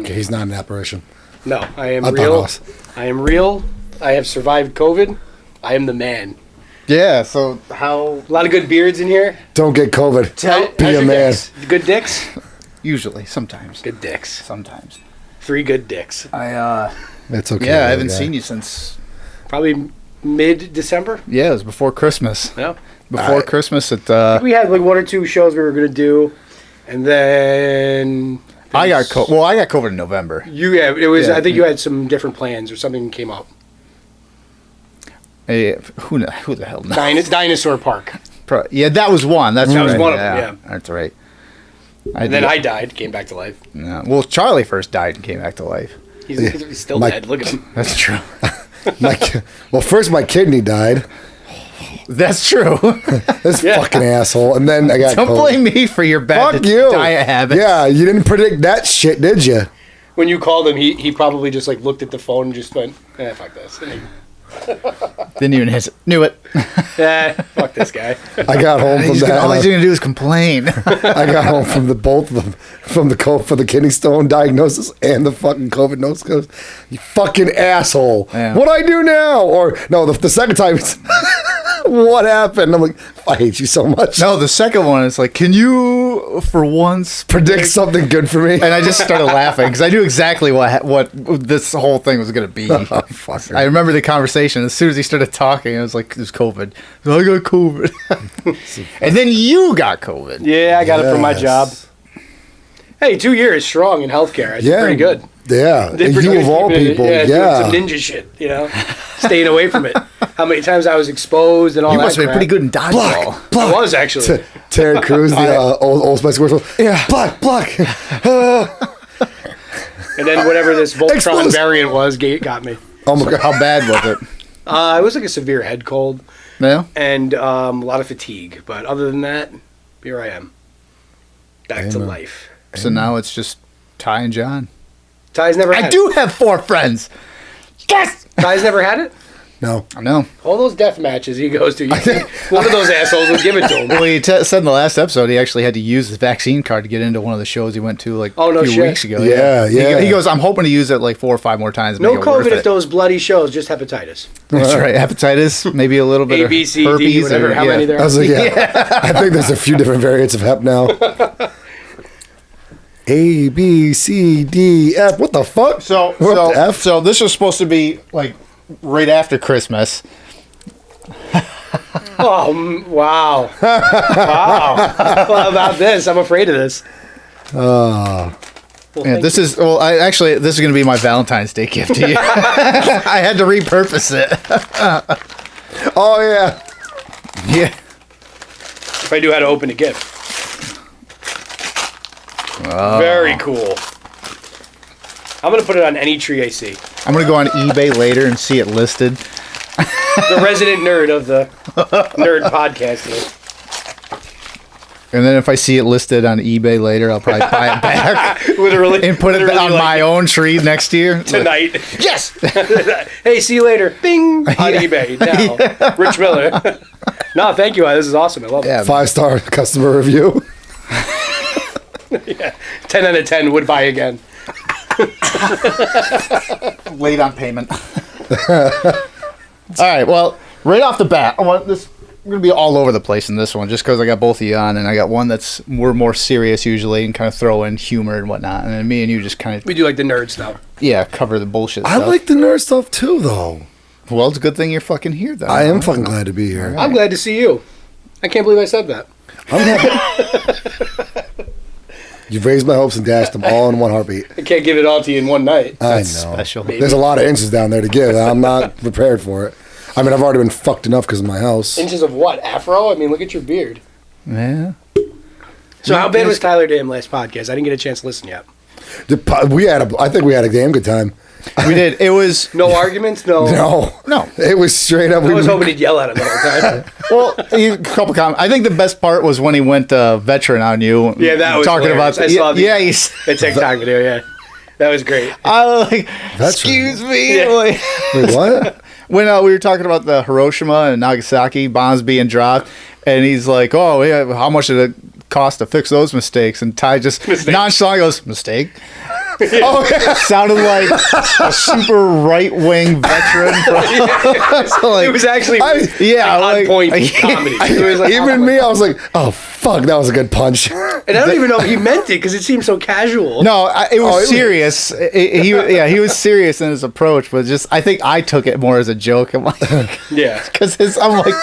Okay, he's not an apparition. No, I am real. I am real. I have survived COVID. I am the man. Yeah, so how... A lot of good beards in here. Don't get COVID. Be a man. Dicks? Good dicks? Usually, sometimes. Good dicks. Sometimes. 3 good dicks. That's okay. Yeah, I haven't seen you since... Probably mid-December? Yeah, it was before Christmas. Yeah. Before Christmas, it... We had like 1 or 2 shows we were going to do, and then... I got COVID in November. It was. Yeah, I think you had some different plans or something came up. Hey, who the hell knows? Dinosaur Park. Yeah, that was one. That was one of them, yeah. That's right. And then I died, came back to life. Yeah. Well, Charlie first died and came back to life. He's still dead. Look at him. That's true. Well, first my kidney died. That's true. This fucking asshole. And then I got Don't blame me for your bad diet habits. Yeah, you didn't predict that shit, did you? When you called him, he probably just like looked at the phone and just went, fuck this. Didn't even knew it. Fuck this guy. I got home from that. All he's gonna do is complain. I got home from both of them, from the kidney stone diagnosis and the fucking COVID notice. You fucking asshole! Yeah. What do I do now? Or no, the second time. What happened? I'm like, I hate you so much. No, the second one is like, can you for once predict something good for me? And I just started laughing because I knew exactly what this whole thing was going to be. I remember the conversation. As soon as he started talking, I was like, "There's COVID." I got COVID. And then you got COVID. Yeah, I got it from my job. Hey, 2 years strong in healthcare. It's pretty good. Yeah, and you of all people. Doing some ninja shit, staying away from it. How many times I was exposed and all that. You must have been pretty good in dodgeball. I was actually. Terry Crews, the old Spice commercial. Yeah, block. And then whatever this Voltron variant was, got me. Oh my God! How bad was it? It was like a severe head cold. Yeah. And a lot of fatigue, but other than that, here I am, back to life. So now it's just Ty and John. Ty's never had it. I do have 4 friends. Yes! Ty's never had it? No. I know. All those death matches he goes to, one of those assholes would give it to him. Well, he said in the last episode he actually had to use his vaccine card to get into one of the shows he went to a few weeks ago. Yeah. He goes, I'm hoping to use it like 4 or 5 more times. No COVID at those bloody shows, just hepatitis. That's right. Hepatitis, maybe a little bit A, B, C, of herpes. D, whatever, how many there are. I was like, I think there's a few different variants of hep now. A, B, C, D, F. What the fuck? So this was supposed to be like right after Christmas. Oh, wow. Wow. Well, about this, I'm afraid of this. This is going to be my Valentine's Day gift to you. I had to repurpose it. Oh, yeah. Yeah. If I knew how to open a gift. Oh. Very cool. I'm going to put it on any tree I see. I'm going to go on eBay later and see it listed. The resident nerd of the nerd podcast here. And then if I see it listed on eBay later, I'll probably buy it back. Literally. And put it on my own tree next year. Tonight. Yes! Hey, see you later. Bing! On eBay now. Yeah. Rich Miller. No, thank you. This is awesome. I love it. 5-star customer review. Yeah. 10 out of 10 would buy again. Late on payment. All right, well, right off the bat, I'm going to be all over the place in this one just because I got both of you on, and I got one that's more serious usually and kind of throw in humor and whatnot, and then me and you just kind of... We do like the nerd stuff. Yeah, cover the bullshit I stuff. like the nerd stuff too, though. Well, it's a good thing you're fucking here, though. I am fucking glad to be here. I'm glad to see you. I can't believe I said that. I'm happy. You've raised my hopes and dashed them all in one heartbeat. I can't give it all to you in one night. That's I know. special. There's a lot of inches down there to give. I'm not prepared for it. I mean, I've already been fucked enough because of my house. Inches of what? Afro? I mean, look at your beard. Yeah. So how bad was Tyler to him last podcast? I didn't get a chance to listen yet. I think we had a damn good time. We did. It was... No arguments? No. It was straight up. I was hoping he'd yell at him the whole time. Well, a couple comments. I think the best part was when he went veteran on you. Yeah, that was talking hilarious. about. I saw the TikTok video. Yeah, that was great. I was like, Veteran. excuse me. Yeah. Like, Wait, what? when we were talking about the Hiroshima and Nagasaki bombs being dropped, and he's like, "Oh, yeah, how much did it cost to fix those mistakes?" And Ty just nonchalant goes, "Mistake." Oh, yeah. Sounded like a super right-wing veteran. It was actually on point comedy. It was like, Even me, I was like, oh, fuck, that was a good punch. And I don't even know if he meant it because it seemed so casual. No, it was serious. He was serious in his approach, but just I think I took it more as a joke. I'm like, Yeah. because I'm like,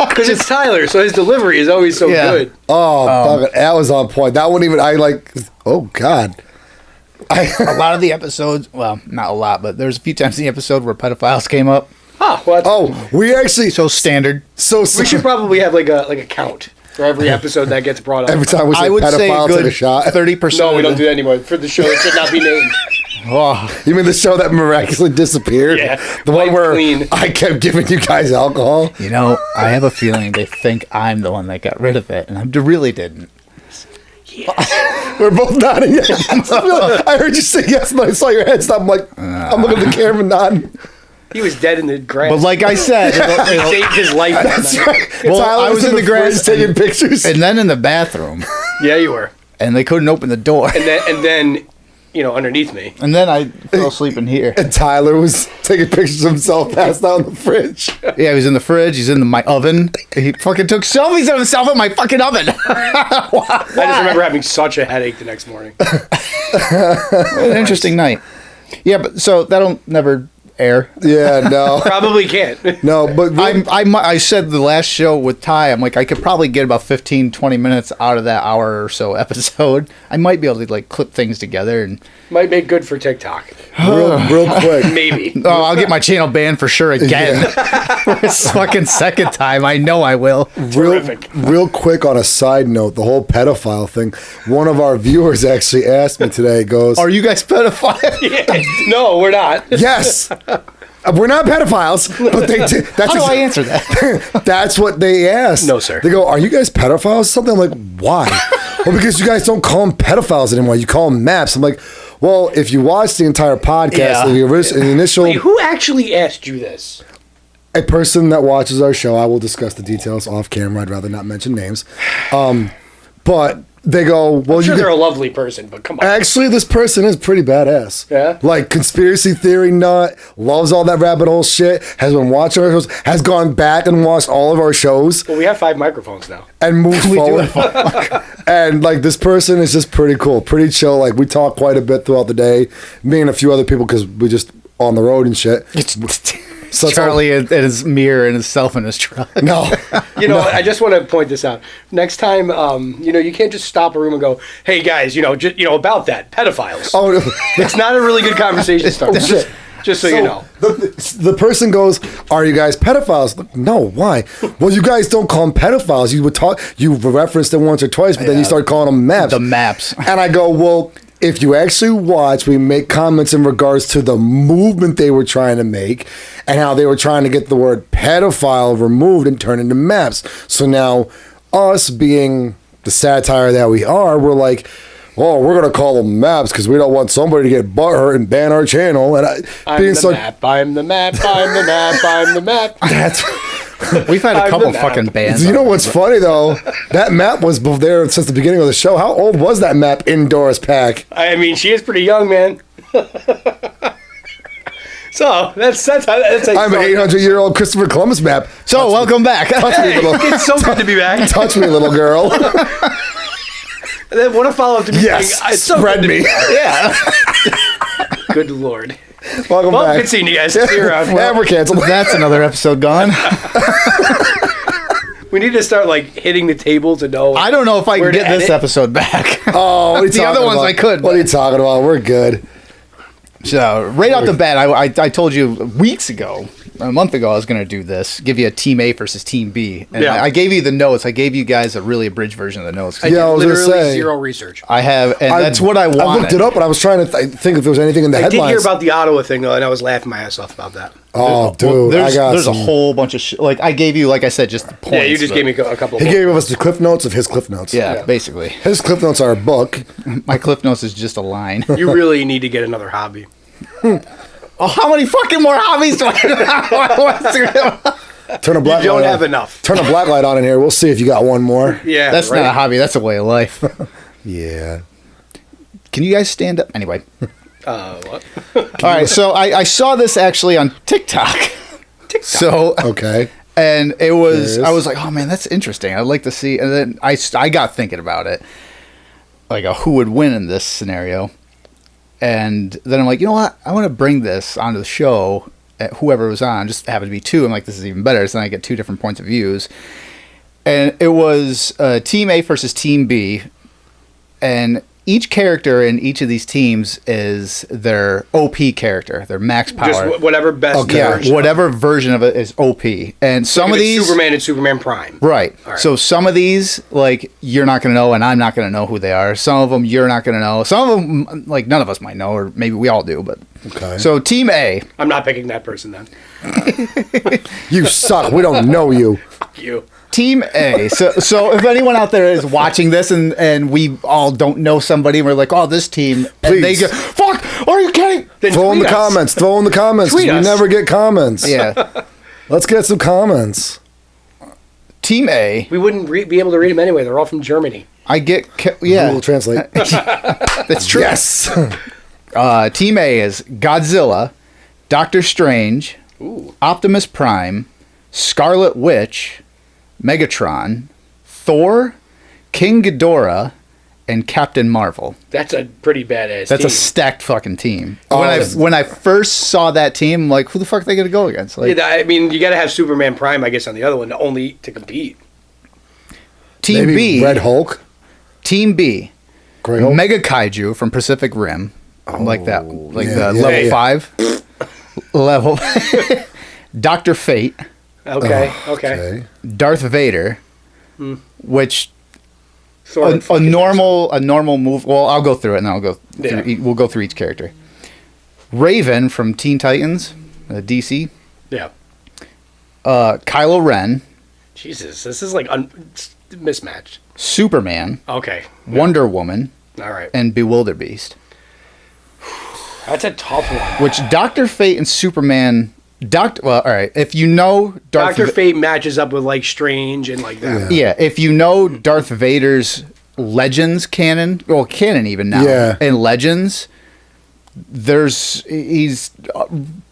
Because it's Tyler, so his delivery is always so good. Oh, fuck, that was on point. That one even, oh, God. a lot of the episodes, well, not a lot, but there's a few times in the episode where pedophiles came up. We actually... So standard. We should probably have like a count for every episode that gets brought up. Every time we say I would say pedophile, take a shot. 30%. No, we don't do that anymore. For the show that should not be named. Oh. You mean the show that miraculously disappeared? Yeah. The one where Clean. I kept giving you guys alcohol? You know, I have a feeling they think I'm the one that got rid of it, and I really didn't. Yes. We're both nodding yes. I heard you say yes, and I saw your head stop. I'm like, I'm looking at the camera nodding. He was dead in the grass. But like I said, he saved his life. That's right. Well, Tyler I was in the grass taking pictures. and then in the bathroom, Yeah, you were. and they couldn't open the door. And then, underneath me. And then I fell asleep in here. And Tyler was taking pictures of himself passed out in the fridge. Yeah, he was in the fridge. He's in my oven. He fucking took selfies of himself in my fucking oven. I just remember having such a headache the next morning. What an interesting night. Yeah, but so that'll never air. Yeah, no. Probably can't. No, but I said the last show with Ty, I'm like, I could probably get about 15, 20 minutes out of that hour or so episode. I might be able to like clip things together and Might make good for TikTok. real quick. Maybe. oh, I'll get my channel banned for sure again. For this fucking second time. I know I will. Terrific. Real quick on a side note, the whole pedophile thing. One of our viewers actually asked me today, goes, Are you guys pedophiles? Yeah. No, we're not. yes. We're not pedophiles, but they did. That's How do I answer that? That's what they asked. No, sir. They go, "Are you guys pedophiles?" Something. I'm like, "Why?" Well, because you guys don't call them pedophiles anymore. You call them maps. I'm like, well, if you watch the entire podcast, the initial... Wait, who actually asked you this? A person that watches our show. I will discuss the details off camera. I'd rather not mention names. But they go, well, I'm sure they're a lovely person, but come on. Actually, this person is pretty badass. Yeah? Like, conspiracy theory nut, loves all that rabbit hole shit, has been watching our shows, has gone back and watched all of our shows. Well, we have 5 microphones now. And moved forward. And, like, this person is just pretty cool, pretty chill. Like, we talk quite a bit throughout the day. Me and a few other people, because we just on the road and shit. So Charlie and his mirror and himself in his truck. No. I just want to point this out. Next time, you can't just stop a room and go, "Hey guys, about that pedophiles." Oh, no. It's not a really good conversation starter. Just so you know. The person goes, "Are you guys pedophiles?" Like, no, why? Well, you guys don't call them pedophiles. You referenced them once or twice, but then you start calling them maps. The maps. And I go, well, if you actually watch, we make comments in regards to the movement they were trying to make and how they were trying to get the word pedophile removed and turn into maps. So now, us being the satire that we are, we're like, oh, we're going to call them maps because we don't want somebody to get butthurt and ban our channel. And I'm the map, I'm the map, I'm the map, I'm the map. That's... We've had a couple fucking bands. You know what's funny, though? That map was there since the beginning of the show. How old was that map in Doris Pack? I mean, she is pretty young, man. So, that's I'm an 800-year-old Christopher Columbus map. So, welcome back. Touch me, little... It's so good to be back. Touch me, little girl. And then what a follow-up to me saying, Yes, so spread me. Yeah. Good Lord. Welcome back. Good seeing you guys. See you around. Yeah, we're canceled. That's another episode gone. We need to start hitting the table to know. I don't know if I can get this edit. episode back. Oh, what are you The talking other ones about? I could. What are you talking about? We're good. So, right off the bat, I told you weeks ago, a month ago, I was going to do this, give you a Team A versus Team B. And I gave you the notes. I gave you guys a really abridged version of the notes. I did I was gonna literally say. zero research. I have, and that's what I wanted. I looked it up, and I was trying to think if there was anything in the I did headlines. hear about the Ottawa thing, though, and I was laughing my ass off about that. Oh, dude, Well, there's I got a whole bunch of shit. Like, I gave you, like I said, just the points. Yeah, you just gave me a couple of He gave us the cliff notes of his cliff notes. Yeah, basically. His cliff notes are a book. My cliff notes is just a line. You really need to get another hobby. Oh, how many fucking more hobbies do I have? Turn a black You don't light have on. enough. Turn a black light on in here. We'll see if you got one more. Yeah, That's right. not a hobby. That's a way of life. Yeah. Can you guys stand up? Anyway. What? All right, so I saw this actually on TikTok. So Okay. and it was Yes. I was like, oh man, that's interesting. I'd like to see. And then I got thinking about it, like who would win in this scenario. And then I'm like, you know what? I want to bring this onto the show. Whoever was on, just happened to be two. I'm like, this is even better. So then I get two different points of views. And it was Team A versus Team B. And each character in each of these teams is their OP character, their max power. Just whatever best Yeah, version. whatever version of it is OP. And some Like of if it's these Superman and Superman Prime. right. All right. So some of these like you're not going to know and I'm not going to know who they are. Some of them you're not going to know. Some of them like none of us might know or maybe we all do, but Okay. So Team A, I'm not picking that person then. You suck. We don't know you. Fuck you. Team A. So if anyone out there is watching this and we all don't know somebody and we're like, "Oh, this team." And they Please. go, "Fuck, are you kidding?" Then Throw in tweet the us. comments. Throw in the comments. 'Cause Tweet we us. never get comments. Yeah. Let's get some comments. Team A, We wouldn't be able to read them anyway. They're all from Germany. I get yeah. Google Translate. That's true. Yes. Team A is Godzilla, Doctor Strange, Ooh. Optimus Prime, Scarlet Witch, Megatron, Thor, King Ghidorah, and Captain Marvel. That's a pretty badass That's team. a stacked fucking team. Oh, When I first saw that team, I'm like, who the fuck are they gonna go against? Like, Yeah, I mean, you got to have Superman Prime, I guess, on the other one only to compete. Team Maybe B, Red Hulk. Team B, Grey Hulk. Mega Kaiju from Pacific Rim. Like that, like yeah, the yeah, level yeah. 5 level. Doctor Fate, Okay, Oh, okay. Darth Vader, which Thor would a fucking normal move. Well, I'll go through it and then I'll go. Yeah. We'll go through each character. Raven from Teen Titans, DC. Yeah. Kylo Ren, Jesus, this is like mismatched. Superman, Okay. Wonder Woman, All right. and Bewilderbeast. That's a tough one. Which Doctor Fate and Superman. Well, all right. If you know Dr. Fate matches up with like Strange and like that. Yeah, if you know Darth Vader's Legends canon, well, canon even now, Yeah. in Legends, he's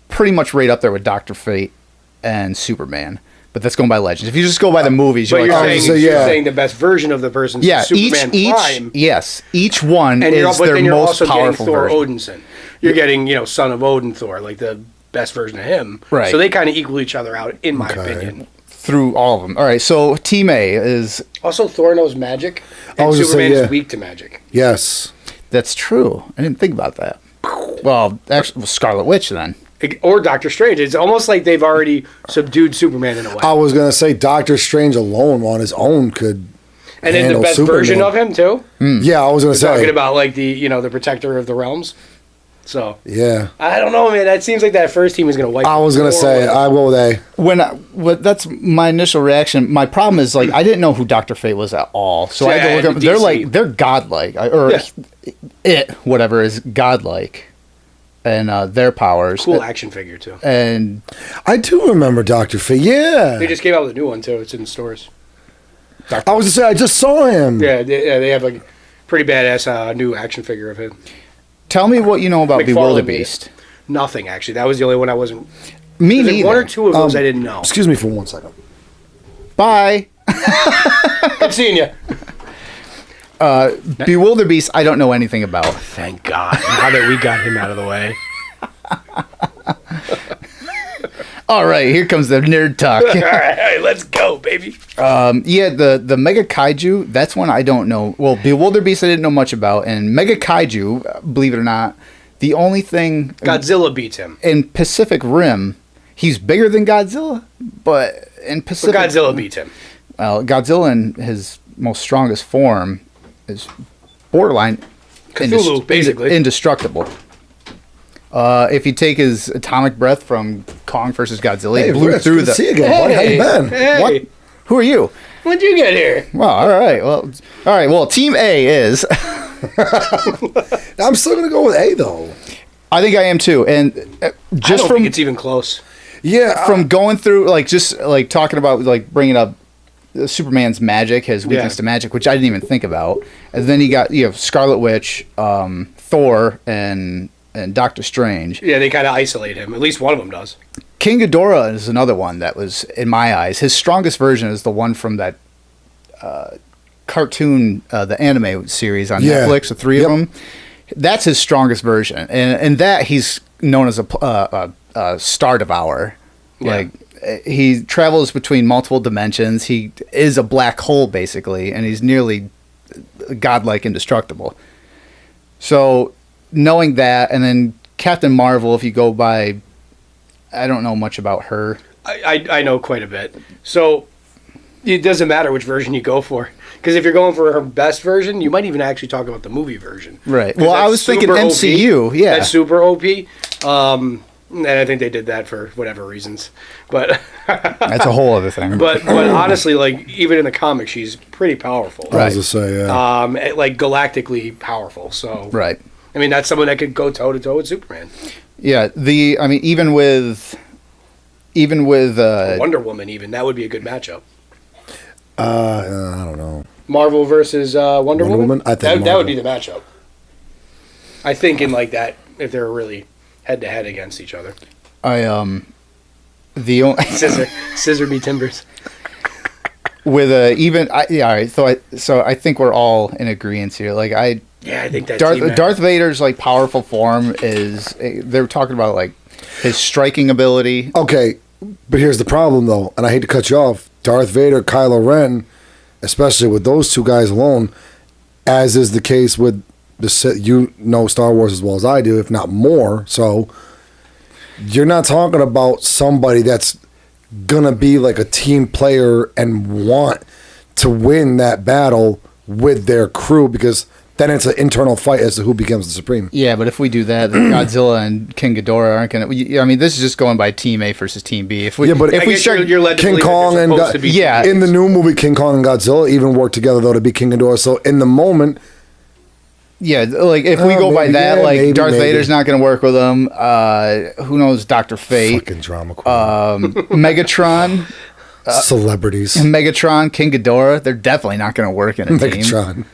pretty much right up there with Doctor Fate and Superman. But that's going by Legends. If you just go by the movies, But you're you're, like, saying, so, you're yeah. saying the best version of the person's yeah, Superman Prime. each one And is but their then you're most also getting powerful Thor version. Odinson. You're getting, Son of Odin Thor, like the best version of him. Right. So they kind of equal each other out, in my Okay. opinion. Through all of them. All right, so Team A is Also, Thor knows magic, I and was gonna say, Superman yeah. is weak to magic. Yes. that's true. I didn't think about that. Well, actually, Scarlet Witch then. Or Doctor Strange. It's almost like they've already subdued Superman in a way. I was gonna say Doctor Strange alone on his own could. And then the handle best Superman. version of him, too. Yeah, I was gonna say. Talking about, like, the protector of the realms. So, Yeah, I don't know, man. That seems like that first team is going to wipe I was gonna Thor say away. I will. That's my initial reaction. My problem is like I didn't know who Dr. Fate was at all, so I had to Yeah, look up. DC. They're godlike, or Yeah. whatever is godlike, and their powers. Cool action figure, too. And I do remember Doctor Fate. Yeah, They just came out with a new one, too. It's in stores. I was gonna say I just saw him. Yeah, they have, like, pretty badass new action figure of him. tell me what you know about McFarlane Bewilderbeast. Nothing, actually. That was the only one I wasn't... Me There's like neither. one or two of those I didn't know. Excuse me for 1 second. Bye. Good seeing you. Bewilderbeast. I don't know anything about. Thank God. Now that we got him out of the way. All right, here comes the nerd talk. All right, let's go, baby. Yeah, the Mega Kaiju, that's one I don't know. Well, Bewilderbeast I didn't know much about, and Mega Kaiju, believe it or not, the only thing Godzilla beats him. in Pacific Rim, he's bigger than Godzilla, but in But Pacific Godzilla beats him. well, Godzilla in his most strongest form is borderline Cthulhu, basically. indestructible. If you take his atomic breath from Kong versus Godzilla, he Hey, blew Rich, through good to the. see you again, buddy. How you been? Hey. What? Who are you? When'd you get here? Well, all right. Well, Team A is. I'm still gonna go with A though. I think I am too, and I just don't think it's even close. Yeah, from going through like just like talking about like bringing up Superman's magic, his weakness Yeah. to magic, which I didn't even think about. And then you got Scarlet Witch, Thor, and Doctor Strange. Yeah, they kind of isolate him. At least one of them does. King Ghidorah is another one that was, in my eyes, his strongest version is the one from that cartoon, the anime series on Yeah. Netflix, the three Yep. of them. That's his strongest version, and that he's known as a star devourer. Yeah. Like he travels between multiple dimensions. He is a black hole basically, and he's nearly godlike, indestructible. So knowing that, and then Captain Marvel, if you go by, I don't know much about her. I know quite a bit. So it doesn't matter which version you go for. Because if you're going for her best version, you might even actually talk about the movie version. Right. 'Cause Well, I that's was thinking super OP. MCU. Yeah. That's super OP. And I think they did that for whatever reasons. But That's a whole other thing. but honestly, like even in the comics, she's pretty powerful. I was gonna say, yeah. Like galactically powerful. So right. I mean, that's someone that could go toe to toe with Superman. Yeah. I mean, even with Wonder Woman, even that would be a good matchup. I don't know. Marvel versus Wonder Woman. I think that Marvel. would be the matchup. I think in like that, if they're really head to head against each other. The only Scissor me timbers. with all right. So I think we're all in agreement here. Like Yeah, I think that team match- Darth Vader's like powerful form is they're talking about like his striking ability. Okay, but here's the problem, though, and I hate to cut you off. Darth Vader, Kylo Ren, especially with those two guys alone, as is the case with the Sith, you know Star Wars as well as I do, if not more. So you're not talking about somebody that's gonna be like a team player and want to win that battle with their crew, because then it's an internal fight as to who becomes the supreme. Yeah, but if we do that, then Godzilla and King Ghidorah aren't gonna. I mean, this is just going by Team A versus Team B. If we, Yeah, but if I we guess start, you're led to King believe that Kong they're and supposed to be yeah. in the new movie, King Kong and Godzilla even work together though to be King Ghidorah. So in the moment, yeah, like if we go by maybe, that, yeah, like maybe, Darth maybe. Vader's not gonna work with him. Who knows? Dr. Fate, fucking drama queen. Megatron, Celebrities. Megatron, King Ghidorah. They're definitely not gonna work in a team. Megatron.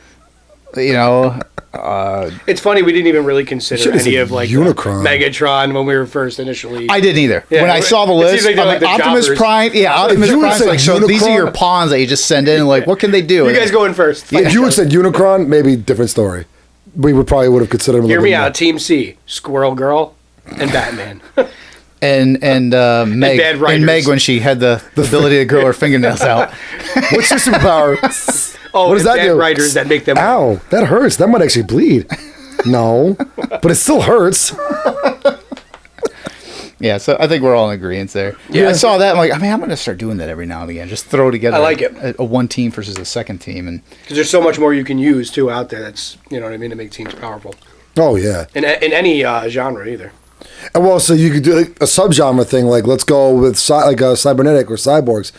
You know. It's funny we didn't even really consider Should've any said of like Unicron. Megatron when we were first initially. I didn't either. Yeah, When I saw the it list, seems like they're I'm like like, the Optimus jobbers. Prime. Yeah, Optimus you would've Prime's said like, so these are Unicron- your pawns that you just send in. Like, what can they do? You guys going first. If you would have said Unicron, maybe different story. We would probably would have considered him. A Hear little me bit more. out. Team C: Squirrel Girl and Batman. and Meg bad writers. and Meg when she had the ability to grow her fingernails out. What's your superpower? Oh, What does and that bad do? writers that make them. Ow, that hurts. That might actually bleed. No, but it still hurts. Yeah, so I think we're all in agreement there. Yeah. I saw that. I'm like, I mean, I'm going to start doing that every now and again. Just throw together. I like it. A one team versus a second team, and Because there's so much more you can use too out there. That's you know what I mean to make teams powerful Oh yeah. in any genre either. And well, so you could do a subgenre thing, like let's go with cybernetic or cyborgs,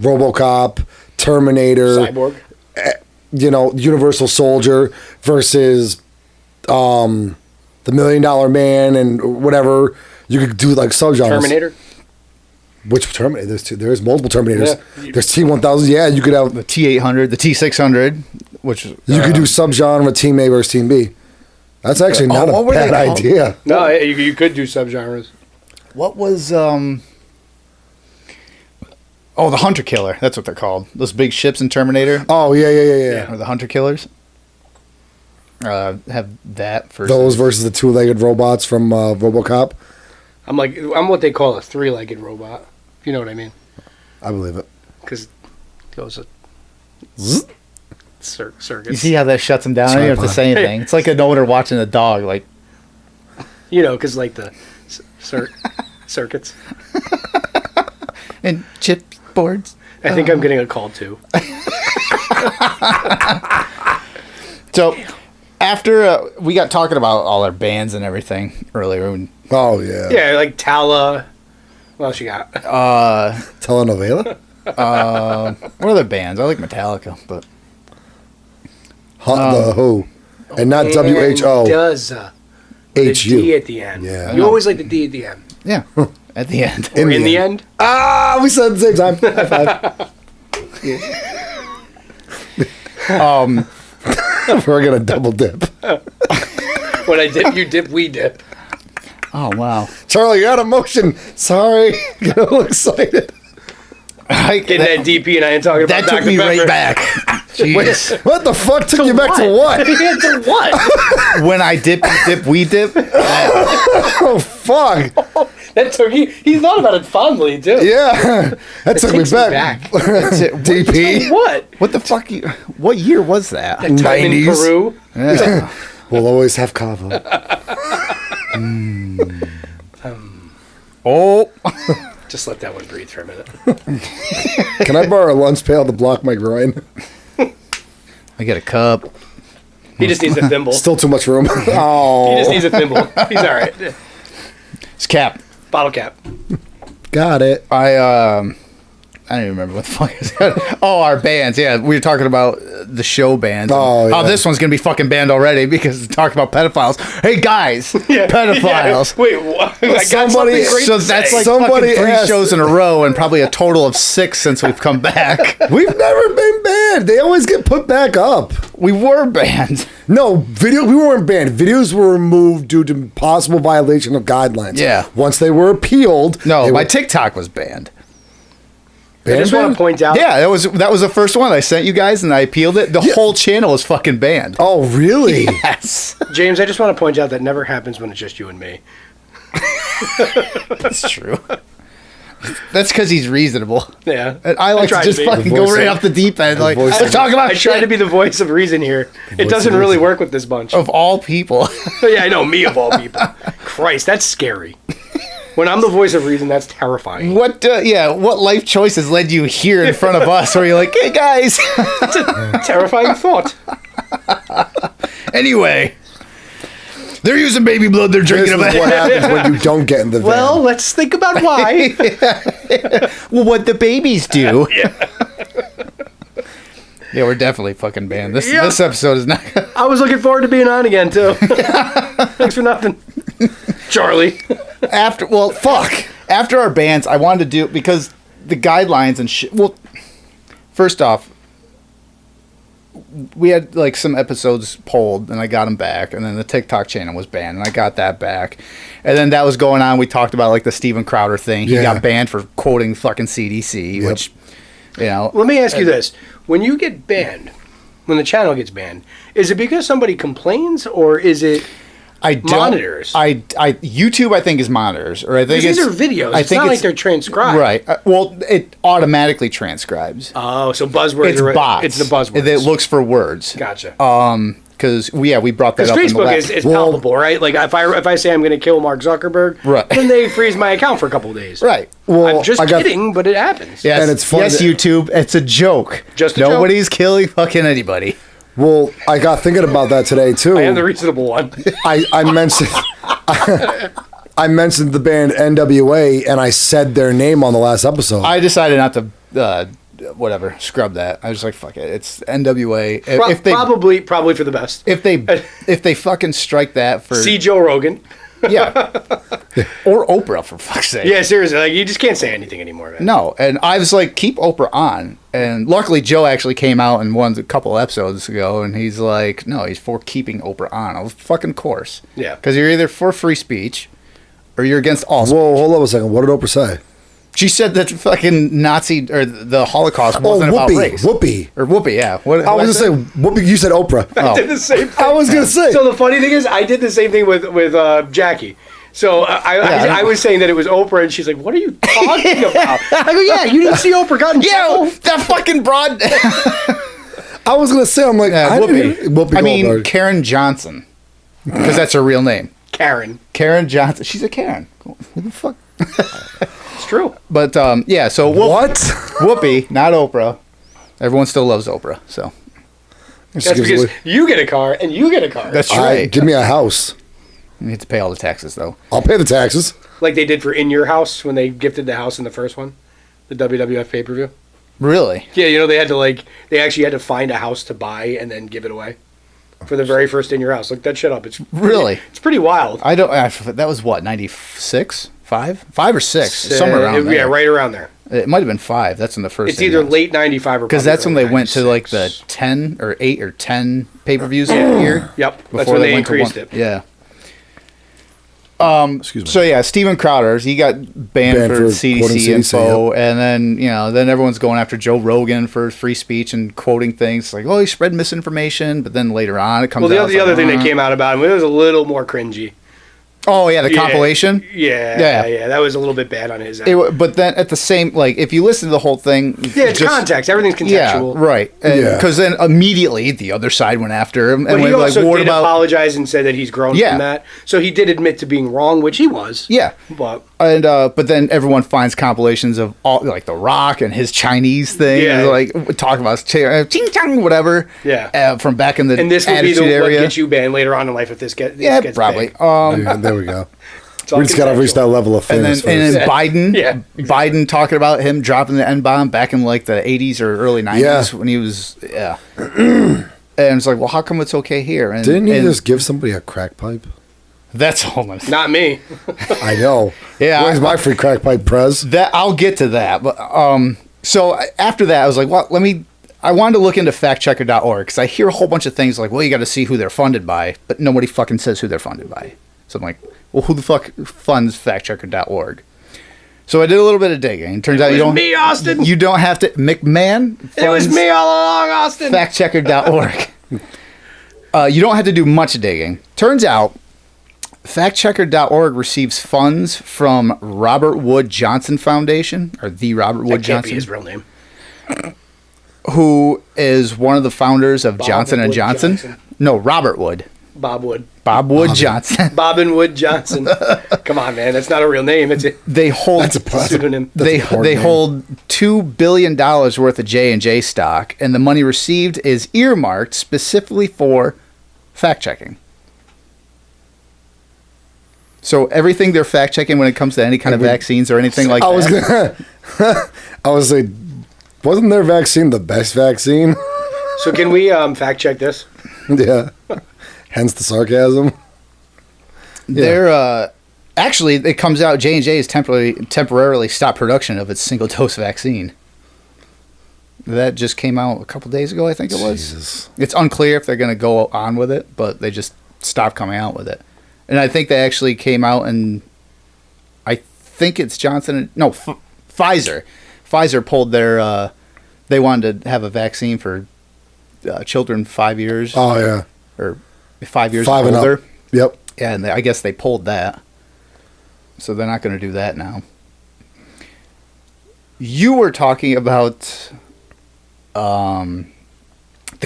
RoboCop, Terminator, Cyborg. Universal Soldier versus the $1 Million Man and whatever. You could do like subgenres. Terminator. Which Terminator? There's multiple Terminators. Yeah. There's T-1000. Yeah, you could have. the T800, the T600, which You could do subgenre Team A versus Team B. That's actually not what a were they bad called? idea. No, you could do subgenres. what was the Hunter Killer? That's what they're called. Those big ships in Terminator, Oh yeah. or the Hunter Killers. Have that for Those versus the two-legged robots from RoboCop. I'm what they call a three-legged robot. If you know what I mean. I believe it. Because goes a circuits. You see how that shuts them down? You don't have to say anything. It's like an owner watching a dog. Like, You know, because like the circuits. and chipboards. I think I'm getting a call too. So after we got talking about all our bands and everything earlier, and, Oh yeah. Yeah, like Tala. What else you got? Telenovela. what other bands? I like Metallica, but The Who, and not WHO. Does the H-U. D at the end? Yeah. You always like the D at the end. yeah, at the end. Or in the end. Ah, we said it at the same time. High five. We're gonna double dip. When I dip, you dip, we dip. Oh, wow. Charlie, you're out of motion. Sorry. Get a little excited. Getting that DP and I ain't talking about That took Dr. me Pepper. right back. Jeez. What the fuck took you back to what? Yeah, to what? When I dip, we dip. Oh, fuck. That took he thought about it fondly, too. Yeah. That took me takes me back. back. That's it. DP. What? What the fuck? What year was that? Time in 90s. Peru? Yeah. We'll always have kava. Oh. Just let that one breathe for a minute. Can I borrow a lunch pail to block my groin? I get a cup. He just needs a thimble. Still too much room. He Oh. just needs a thimble. He's all right. It's cap. Bottle cap. Got it. I don't even remember what the fuck is that. Oh, our bands. Yeah, we were talking about the show bands. Oh, yeah. This one's going to be fucking banned already because it's talking about pedophiles. Hey, guys, pedophiles. Yeah. Wait, what? I got Somebody- something great So to that's say. like Somebody fucking 3 asked- shows in a row and probably a total of 6 since we've come back. We've never been banned. They always get put back up. We were banned. No, we weren't banned. Videos were removed due to possible violation of guidelines. Yeah. Once they were appealed. No, they my were TikTok was banned. I just want to point out. Yeah, that was the first one I sent you guys, and I appealed it. The whole channel was fucking banned. Oh, really? Yes, James, I just want to point out that never happens when it's just you and me. that's true. That's because he's reasonable. Yeah. And I like to try just be. fucking The go voice right of- off the deep end. Like, voice let's of- talk about I try to shit be the voice of reason here. It voice doesn't of really reason. work with this bunch. of all people. Yeah, I know, me of all people. Christ, that's scary. When I'm the voice of reason, that's terrifying. What life choices led you here in front of us where you're like, hey guys. That's a terrifying thought. Anyway, they're using baby blood, they're This drinking is it. what happens when you don't get in the van. Well, let's think about why. Well, what the babies do. Yeah, we're definitely fucking banned. This Yeah. this episode is not. I was looking forward to being on again, too. Thanks for nothing. Charlie. After our bands, I wanted to do because the guidelines and shit. Well, first off, we had like some episodes pulled, and I got them back, and then the TikTok channel was banned, and I got that back, and then that was going on. We talked about like the Steven Crowder thing. He Yeah. got banned for quoting fucking CDC, Yep. which you know. Let me ask you this. When you get banned, when the channel gets banned, is it because somebody complains or is it I don't, monitors? YouTube I think is monitors, or I think Because these it's, are videos. I It's think not like they're transcribed. right. Well, it automatically transcribes. Oh, so buzzwords It's are bots. It's the buzzwords. It looks for words. Gotcha. Because we brought that Because up in the Facebook last. is palpable, right? Like if I say I'm going to kill Mark Zuckerberg, Right. then they freeze my account for a couple of days. Right. Well, I'm just I got- kidding, but it happens. Yes, And it's fun yes, that- YouTube. It's a joke. Just a joke. Nobody's killing fucking anybody. Well, I got thinking about that today, too. I am the reasonable one. I mentioned I mentioned the band NWA, and I said their name on the last episode. I decided not to, scrub that. I was like, fuck it. It's NWA. If they Probably for the best. if they fucking strike that for See Joe Rogan. yeah, or Oprah for fuck's sake. Yeah, seriously. Like you just can't say anything anymore, man. No, and I was like, keep Oprah on. And luckily, Joe actually came out and won a couple episodes ago, and he's like, no, he's for keeping Oprah on. I was fucking course. Yeah. Because you're either for free speech or you're against all speech. Whoa, hold on a second. What did Oprah say? She said that fucking Nazi or the Holocaust Oh, wasn't about Whoopi. race. Whoopi. Or Whoopi, yeah. What I was going to say, Whoopi, you said Oprah. I did the same thing. I was going to say. So the funny thing is, I did the same thing with Jackie. So I was saying that it was Oprah, and she's like, "What are you talking about?" I go, "Yeah, you didn't see Oprah got in trouble." that fucking broad. I was going to say, I'm like, Whoopi. I mean, Goldberg. Karen Johnson. Because that's her real name. Karen. Karen Johnson. She's a Karen. Who the fuck? It's true. But, yeah, so What? Whoopi, not Oprah. Everyone still loves Oprah, so. That's because you get a car and you get a car. That's All right. right, give me a house. You need to pay all the taxes, though. I'll pay the taxes. Like they did for In Your House when they gifted the house in the first one, the WWF pay-per-view. Really? Yeah, you know they actually had to find a house to buy and then give it away for the very first In Your House. Look that shit up. It's Really? It's pretty wild. That was what, 96? 5 or 6? Somewhere around there. Yeah, right around there. It might have been 5. That's when the first. It's either late 95 or because that's when they went to 96. like the 10 or 8 or 10 pay-per-views a year. Yep, that's when they increased it. Yeah. Excuse me. So yeah, Steven Crowder, he got banned for CDC info, and then everyone's going after Joe Rogan for free speech and quoting things like, "Oh, he spread misinformation," but then later on it comes out. Well, the other thing that came out about him, it was a little more cringy. Oh yeah, the compilation. Yeah, that was a little bit bad on his end. But then at the same, like, if you listen to the whole thing, it's context. Everything's contextual. Yeah, right. Because then immediately the other side went after him, and he also did apologize and said that he's grown from that. So he did admit to being wrong, which he was. Yeah, but then everyone finds compilations of all, like, The Rock and his Chinese thing, like talk about ching chang whatever. Yeah, from back in the and this will be what gets you banned later on in life if this gets probably. Big. There we go. We just got to reach that level of famous. And then Biden, Biden talking about him dropping the N-bomb back in like the 80s or early 90s when he was, and it's like, well, how come it's okay here? And, didn't he just give somebody a crack pipe? That's almost not me. I know. Yeah, where's my free crack pipe, Prez? That I'll get to that, but so after that, I was like, well, I wanted to look into factchecker.org because I hear a whole bunch of things like, well, you got to see who they're funded by, but nobody fucking says who they're funded by. So I'm like, well, who the fuck funds factchecker.org? So I did a little bit of digging. Turns out me, Austin. You don't have to. McMahon funds it was me all along, Austin. Factchecker.org. You don't have to do much digging. Turns out, factchecker.org receives funds from Robert Wood Johnson Foundation, or the Robert Wood Johnson. That can't be his real name. Who is one of the founders of Johnson & Johnson? No, Robert Wood. Bob Wood. Bob Wood Johnson. Bob and Wood Johnson. Come on, man. That's not a real name. They hold that's a pseudonym. They hold $2 billion worth of J&J stock, and the money received is earmarked specifically for fact checking. So everything they're fact checking when it comes to any kind of vaccines or anything like that. I was like, wasn't their vaccine the best vaccine? So can we fact check this? Yeah. Hence the sarcasm. They're actually, it comes out J&J has temporarily stopped production of its single dose vaccine. That just came out a couple days ago, I think it was. Jesus. It's unclear if they're going to go on with it, but they just stopped coming out with it. And I think they actually came out and I think it's Pfizer. Pfizer pulled their they wanted to have a vaccine for children 5 years. Oh yeah. Or 5 years 5 and older. Up. Yep. Yeah, and I guess they pulled that. So they're not going to do that now. You were talking about the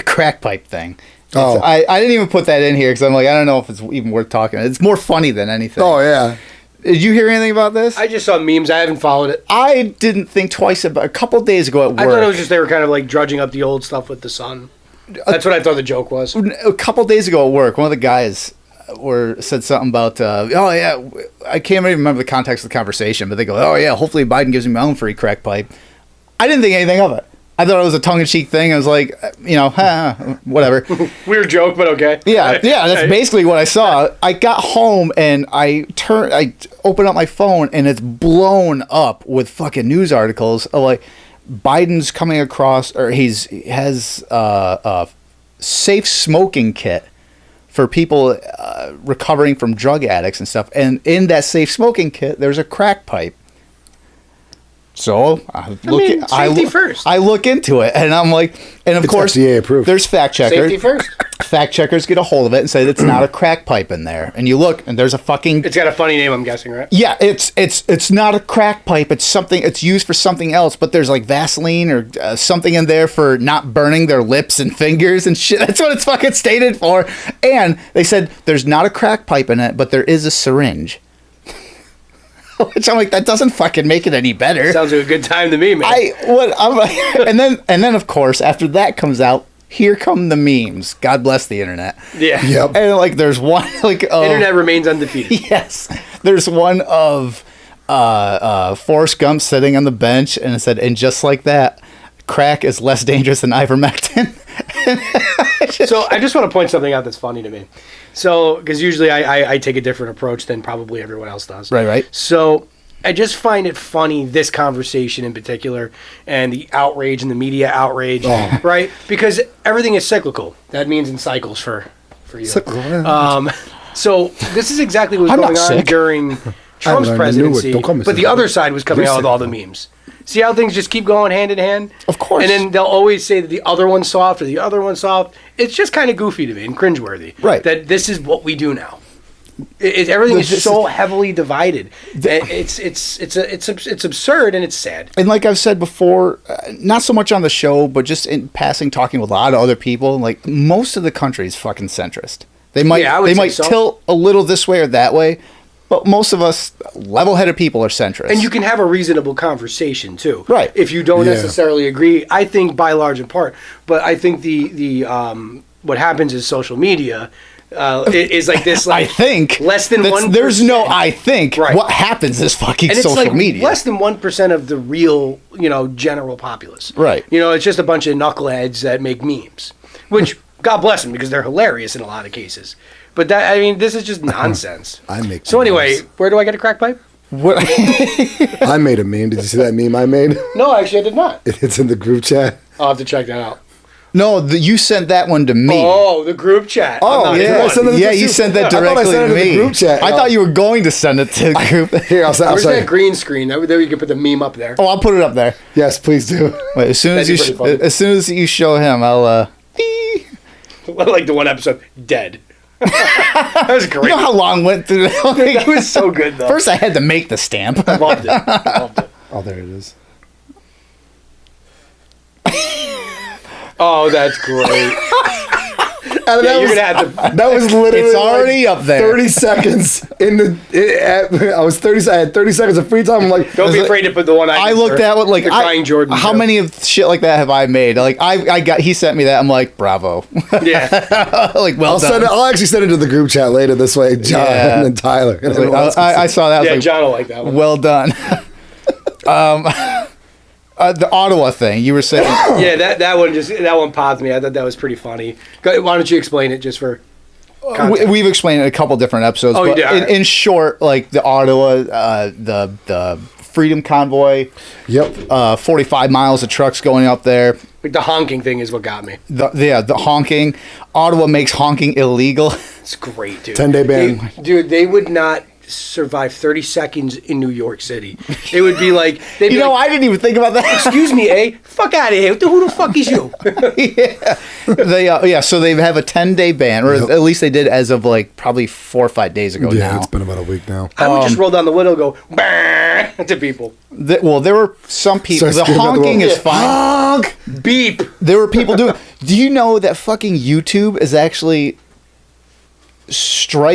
crack pipe thing. Oh. I didn't even put that in here because I'm like, I don't know if it's even worth talking. It's more funny than anything. Oh, yeah. Did you hear anything about this? I just saw memes. I haven't followed it. I didn't think twice about it. A couple of days ago at work. I thought it was just they were kind of like drudging up the old stuff with the sun. That's what I thought the joke was. A couple of days ago at work, one of the guys said something about, oh, yeah, I can't even remember the context of the conversation, but they go, oh, yeah, hopefully Biden gives me my own free crack pipe. I didn't think anything of it. I thought it was a tongue-in-cheek thing. I was like, whatever. Weird joke, but okay. Yeah, that's basically what I saw. I got home and I opened up my phone and it's blown up with fucking news articles of like Biden's coming across, or he has a safe smoking kit for people recovering from drug addicts and stuff. And in that safe smoking kit, there's a crack pipe. So safety first. I look into it, and I'm like, and of course, FDA approved. There's fact checkers. Safety first. Fact checkers get a hold of it and say it's not a crack pipe in there. And you look, and there's a fucking. It's got a funny name, I'm guessing, right? Yeah, it's not a crack pipe. It's something. It's used for something else. But there's like Vaseline or something in there for not burning their lips and fingers and shit. That's what it's fucking stated for. And they said there's not a crack pipe in it, but there is a syringe. Which I'm like, that doesn't fucking make it any better. Sounds like a good time to me, man. I'm like, and then of course after that comes out, here come the memes. God bless the internet. Yeah. Yep. And like, there's one like internet remains undefeated. Yes. There's one of Forrest Gump sitting on the bench, and it said, and just like that, crack is less dangerous than ivermectin. So I just want to point something out that's funny to me. So, because usually I take a different approach than probably everyone else does. Right. So, I just find it funny, this conversation in particular, and the outrage and the media outrage, right? Because everything is cyclical. That means in cycles for you. So this is exactly what was going on during Trump's presidency, but the other side was coming out with all the memes. See how things just keep going hand in hand? Of course. And then they'll always say that the other one's soft or the other one's soft. It's just kind of goofy to me and cringeworthy. Right. That this is what we do now. Everything is so heavily divided. It's absurd and it's sad. And like I've said before, not so much on the show, but just in passing, talking with a lot of other people, like most of the country is fucking centrist. They might tilt a little this way or that way, but most of us level-headed people are centrist. And you can have a reasonable conversation too, right? If you don't necessarily agree, I think by large and part. But I think the what happens is social media. Is like this. Like, I think less than 1%. There's no I think. Right. What happens is fucking and it's social like media. Less than 1% of the real, general populace. Right. It's just a bunch of knuckleheads that make memes, which God bless them because they're hilarious in a lot of cases. But this is just nonsense. So anyway, where do I get a crack pipe? What? I made a meme. Did you see that meme I made? No, actually, I did not. It's in the group chat. I'll have to check that out. No, you sent that one to me. Oh, the group chat. Oh, yeah. You sent that directly to me. The group chat. I thought you were going to send it to the group. Here, I'll Where's that green screen? There you can put the meme up there. Oh, I'll put it up there. Yes, please do. Wait, as soon as you show him, I'll like the one episode, dead. That was great. You know how long went through that? That was so good, though. First, I had to make the stamp. I loved it. Oh, there it is. Oh, that's great. That was literally. It's already up there. 30 seconds in the. I had 30 seconds of free time. I'm like, don't be afraid to put the one I looked at it like the crying Jordan. How many of shit like that have I made? Like he sent me that. I'm like, bravo. Yeah. Like, well done. I'll actually send it to the group chat later this way, John and Tyler. I saw that. Yeah, John will like that one. Well done. The Ottawa thing you were saying. Yeah, that one popped me. I thought that was pretty funny. Why don't you explain it just for context? We've explained it in a couple different episodes. Oh, but you did? In short, like the Ottawa, the Freedom Convoy. Yep. 45 miles of trucks going up there. Like the honking thing is what got me. The honking. Ottawa makes honking illegal. It's great, dude. 10-day ban. They would not survive 30 seconds in New York City. It would be like... I didn't even think about that. Excuse me, fuck out of here. Who the fuck is you? Yeah. So they have a 10-day ban, or at least they did as of like probably 4 or 5 days ago now. Yeah, it's been about a week now. I would just roll down the window and go, bah, to people. There were some people... The honking is fine. Honk! Beep. There were people doing... Do you know that fucking YouTube is actually... I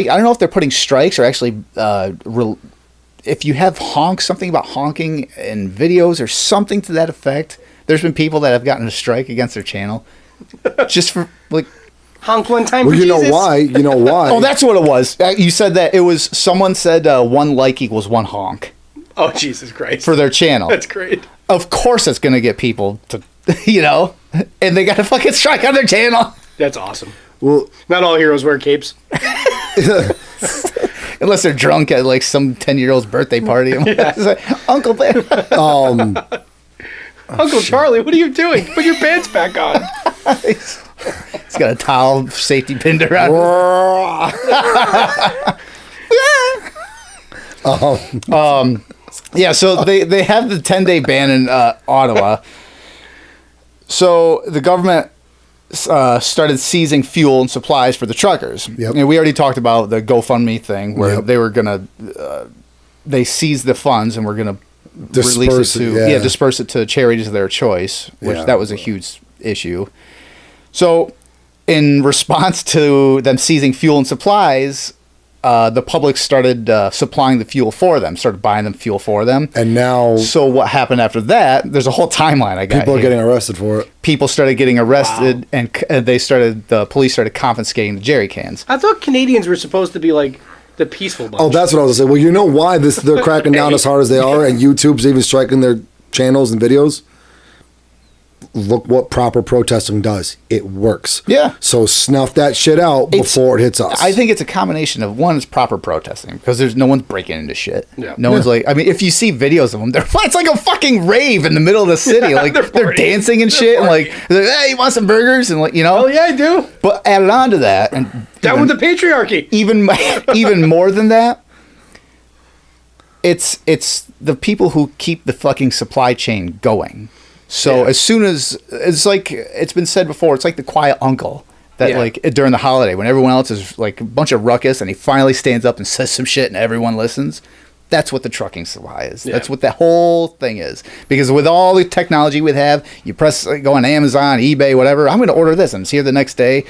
don't know if they're putting strikes or actually if you have something about honking in videos or something to that effect. There's been people that have gotten a strike against their channel just for like honk one time. Well, for you Jesus. know why? Oh, that's what it was. You said that it was someone said 1 like equals 1 honk. Oh, Jesus Christ! For their channel. That's great. Of course, that's gonna get people to and they got a fucking strike on their channel. That's awesome. Well, not all heroes wear capes. Unless they're drunk at like some 10-year-old's birthday party. Yeah. It's like, Uncle Ben. Uncle Charlie, what are you doing? Put your pants back on. He's got a towel safety pinned around. Yeah, so they have the 10-day ban in Ottawa. So the government started seizing fuel and supplies for the truckers. Yep. We already talked about the GoFundMe thing where they were gonna they seized the funds and were gonna disperse it to charities of their choice, which that was a huge issue. So in response to them seizing fuel and supplies, the public started supplying the fuel for them, started buying them fuel for them. And now... So what happened after that, there's a whole timeline I got. People are getting arrested for it. People started getting arrested, and the police started confiscating the jerry cans. I thought Canadians were supposed to be like the peaceful bunch. Oh, that's what I was going to say. Well, you know why they're cracking down as hard as they are, and YouTube's even striking their channels and videos? look what proper protesting does. It works. Yeah. So snuff that shit out before it hits us. I think it's a combination of, one, it's proper protesting because there's no one's breaking into shit. Yeah. No one's like, I mean, if you see videos of them, it's like a fucking rave in the middle of the city. Like they're dancing and shit, and like, they're like, hey, you want some burgers? And like, you know. Oh yeah, I do. But added on to that, and Down with the patriarchy. even more than that, it's the people who keep the fucking supply chain going. So as soon as it's like it's been said before, it's like the quiet uncle that like during the holiday when everyone else is like a bunch of ruckus and he finally stands up and says some shit and everyone listens. That's what the trucking supply is. Yeah. That's what the whole thing is. Because with all the technology we have, you press go on Amazon, eBay, whatever. I'm going to order this and it's here the next day.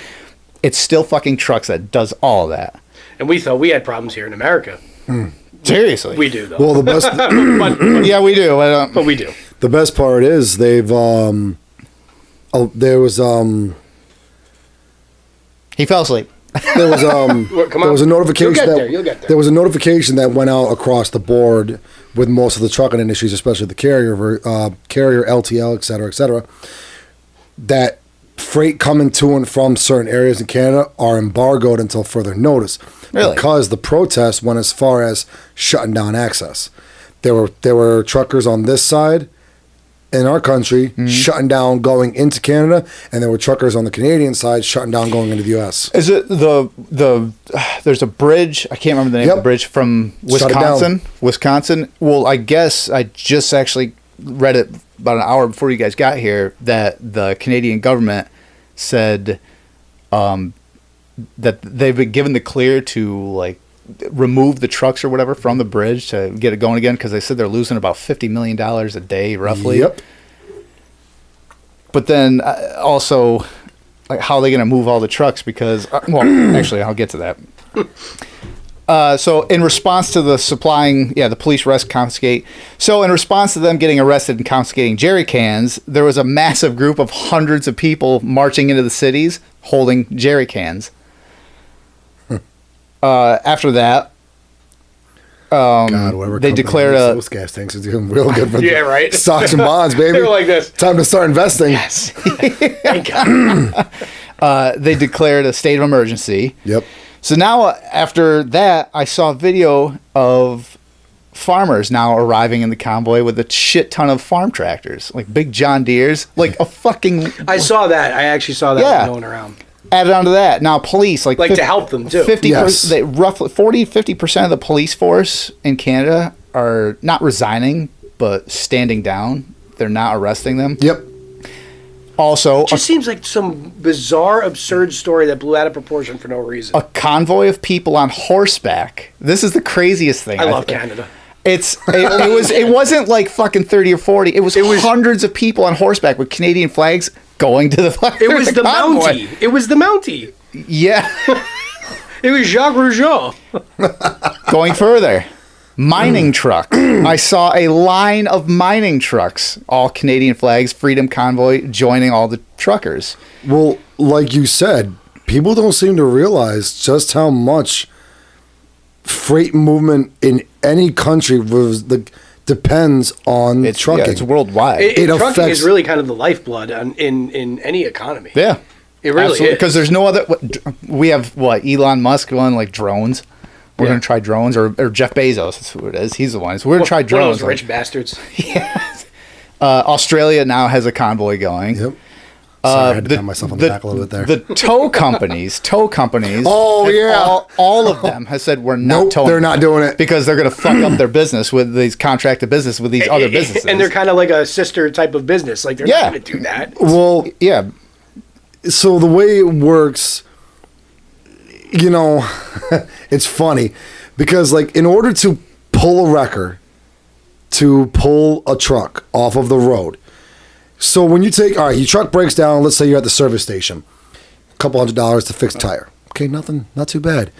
It's still fucking trucks that does all of that. And we thought we had problems here in America. Seriously, we do though. Well, the best. Yeah, we do. But we do. The best part is they've there was he fell asleep. There was there was a notification You'll get there. There was a notification that went out across the board with most of the trucking industries, especially the carrier LTL, et cetera, that freight coming to and from certain areas in Canada are embargoed until further notice. Really? Because the protests went as far as shutting down access. There were truckers on this side in our country shutting down going into Canada, and there were truckers on the Canadian side shutting down going into the U.S. Is it there's a bridge, I can't remember the name of the bridge, from Wisconsin? Well, I guess I just actually read it about an hour before you guys got here that the Canadian government said that they've been given the clear to like remove the trucks or whatever from the bridge to get it going again because they said they're losing about $50 million a day roughly. Yep. But then also, like, how are they going to move all the trucks? Because well, actually, I'll get to that. So in response to the supplying, the police arrest, confiscate. So in response to them getting arrested and confiscating jerry cans, there was a massive group of hundreds of people marching into the cities holding jerry cans. After that, God, whatever they declared those gas tanks are doing real good for right. stocks and bonds, baby. They were like this. Time to start investing. Yes. Thank God. They declared a state of emergency. Yep. So now, after that, I saw a video of farmers now arriving in the convoy with a shit ton of farm tractors, like big John Deeres, like a fucking. I saw that. I actually saw that going around. Added on to that, now police like 50, to help them too. 50%, they roughly 40-50% of the police force in Canada are not resigning, but standing down. They're not arresting them. Yep. Also, it just seems like some bizarre, absurd story that blew out of proportion for no reason. A convoy of people on horseback. This is the craziest thing. I love Canada. It wasn't like fucking 30 or 40. It was hundreds of people on horseback with Canadian flags going to the flag. It was the Mountie. It was the Mountie. Yeah. It was Jacques Rougeau. Going further. Mining truck. I saw a line of mining trucks, all Canadian flags, Freedom Convoy, joining all the truckers. Well, like you said, people don't seem to realize just how much freight movement in any country depends on trucking. Yeah, it's worldwide. Trucking is really kind of the lifeblood in any economy. Yeah. It really is. Because there's no other... We have, Elon Musk going, like, drones. We're going to try drones, or Jeff Bezos, that's who it is. He's the one. So we're going to try drones. One of those rich bastards. Yeah. Australia now has a convoy going. Yep. Sorry, I had to pat myself on the back a little bit there. The tow companies. Oh, yeah. All of them has said we're not towing. They're not doing it. Because they're going to fuck up their business with these contracted business with these other businesses. And they're kind of like a sister type of business. Like, they're not going to do that. Well, yeah. So the way it works, it's funny because, like, in order to pull a wrecker, to pull a truck off of the road. So when you your truck breaks down, let's say you're at the service station, $200 to fix a tire. Okay, nothing, not too bad.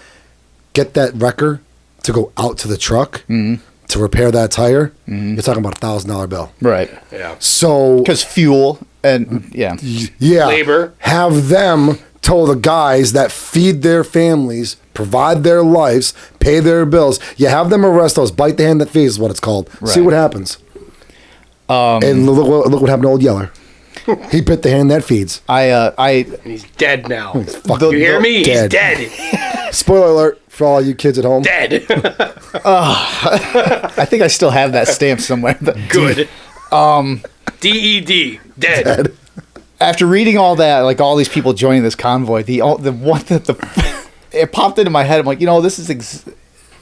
Get that wrecker to go out to the truck to repair that tire. You're talking about $1,000 bill. Right. Yeah. So because fuel and labor. Have them tow the guys that feed their families, provide their lives, pay their bills. You have them arrest those. Bite the hand that feeds is what it's called. Right. See what happens. And look what happened to Old Yeller. He bit the hand that feeds. And he's dead now. You hear me? Dead. He's dead. Spoiler alert for all you kids at home. Dead. I think I still have that stamp somewhere. Good. DED. Dead. After reading all that, like all these people joining this convoy, the one that it popped into my head. I'm like, this is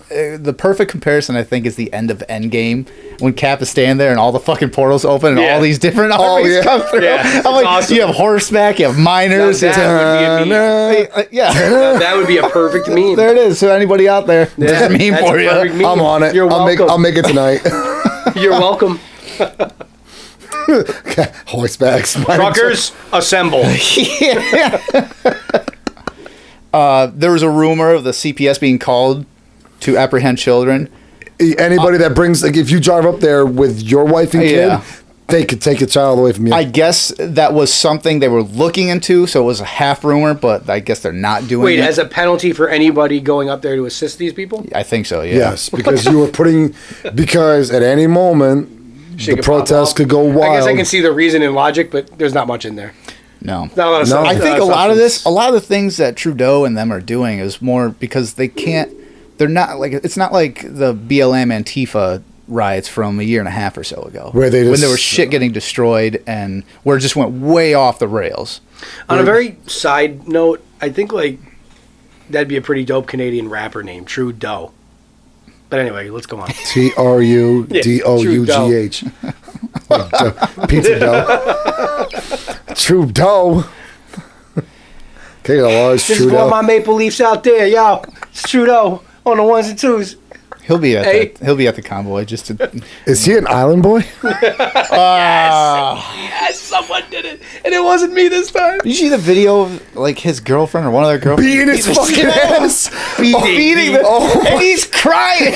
the perfect comparison. I think is the end of Endgame when Cap is standing there and all the fucking portals open and all these different armies come through. Yeah, I'm like, awesome. You have horseback, you have miners. That would be a meme. Yeah, That would be a perfect meme. there it is. So anybody out there, there's a meme That's for a you. perfect meme. I'm on it. You're welcome. I'll make it tonight. You're welcome. Horsebacks. Truckers, assemble. There was a rumor of the CPS being called to apprehend children. Anybody that brings, like, if you drive up there with your wife and kid, they could take a child away from you. I guess that was something they were looking into, so it was a half rumor, but I guess they're not doing it. Wait, as a penalty for anybody going up there to assist these people? I think so, yeah. Yes, because you were because at any moment, the protest could go wild. I guess I can see the reason and logic, but there's not much in there. No. Not a lot of I think a lot substance. of the things that Trudeau and them are doing is more because they can't, they're not like, it's not like the BLM Antifa riots from a year and a half or so ago. Where they just, when there was shit getting destroyed and where it just went way off the rails. On a very side note, I think like that'd be a pretty dope Canadian rapper name, Trudeau. But anyway, let's go on. TRUDOUGH. Pizza dough. Trudeau. Okay, Lars, This is for my Maple Leafs out there, y'all. It's Trudeau on the ones and twos. He'll be at Hey. he'll be at the convoy just to. Is he an island boy? Yes, someone did it, and it wasn't me this time. You see the video of like his girlfriend or one of their girlfriends Beating his fucking ass. beating them, and he's crying.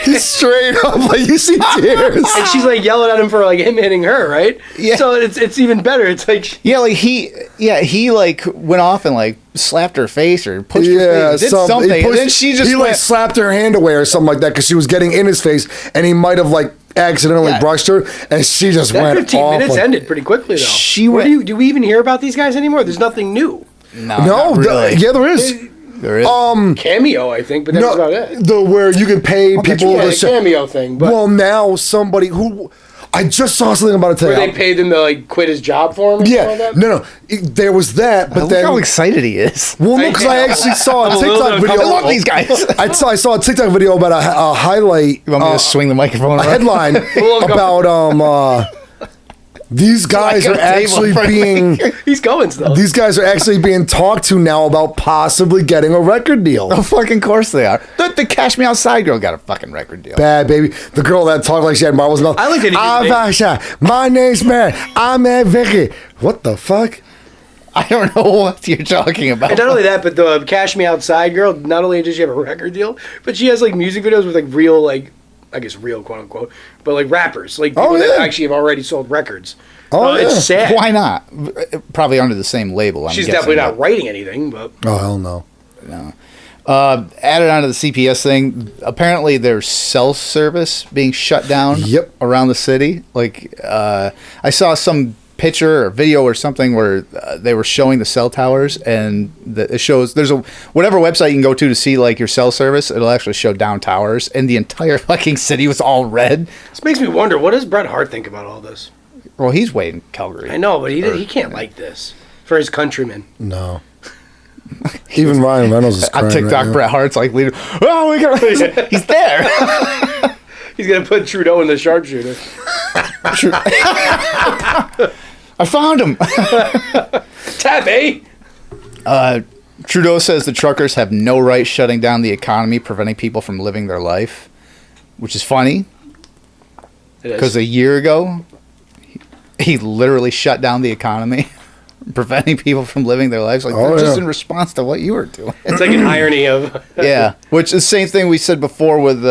He's straight up like you see tears. And she's like yelling at him for like him hitting her, right? Yeah. So it's even better. It's like Yeah, like he like went off and like slapped her face or pushed her face, did something, and then she just he went, like slapped her hand away or something like that because she was getting in his face and he might have like accidentally brushed her and she just that went 15 off. minutes ended pretty quickly though. She Where went- do we even hear about these guys anymore? There's nothing new. No, not really. yeah, there is. There is. Cameo, I think, but that's about it. Where you can pay people. Yeah, the cameo thing, but Well, now somebody who I just saw something about it today. where they paid him to like quit his job for him. Or Yeah, something like that? no, there was that, but Look then how excited he is. well, no, because I actually saw a I'm a little TikTok bit video. I love these guys. I saw a TikTok video about a highlight. You want me to swing the microphone A around? headline about these guys Like are a table actually in front of being He's going still. these guys are actually being talked to now about possibly getting a record deal. Oh, fucking course they are. The Cash Me Outside girl got a fucking record deal. Bad baby, the girl that talked like she had marbles in her mouth. I like that he My name's Mary. I'm Aunt Vicky. What the fuck? I don't know what you're talking about. And not only that, but the Cash Me Outside girl, not only does she have a record deal, but she has like music videos with like real, like, I guess real, quote unquote, but like rappers, like people that actually have already sold records. Oh, yeah. It's sad. Why not? Probably under the same label. I'm She's guessing, definitely not writing anything, but Oh hell no. No. Added on to the CPS thing, apparently there's cell service being shut down around the city. Like, I saw some picture or video or something where they were showing the cell towers, and it shows there's a whatever website you can go to see like your cell service. It'll actually show down towers, and the entire fucking city was all red. this makes me wonder, what does Bret Hart think about all this? Well, he's way in Calgary. I know, but he can't like this for his countrymen. No. Even Ryan Reynolds is crying On TikTok, right now. Bret Hart's like, leader. Oh, we got. He's there. He's gonna put Trudeau in the sharpshooter. I found him. Tab, eh? Trudeau says the truckers have no right shutting down the economy, preventing people from living their life, which is funny because a year ago, he literally shut down the economy, preventing people from living their lives. Like just in response to what you were doing. It's like an irony of Yeah, which is the same thing we said before with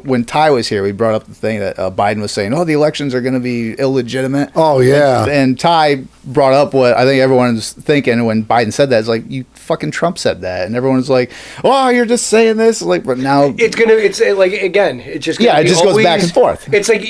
when Ty was here. We brought up the thing that Biden was saying, "Oh, the elections are going to be illegitimate." Oh yeah. And Ty brought up what I think everyone's thinking when Biden said that. It's like, you fucking Trump said that, and everyone's like, "Oh, you're just saying this." Like, but now it's like again, it just it just goes back and forth. It's like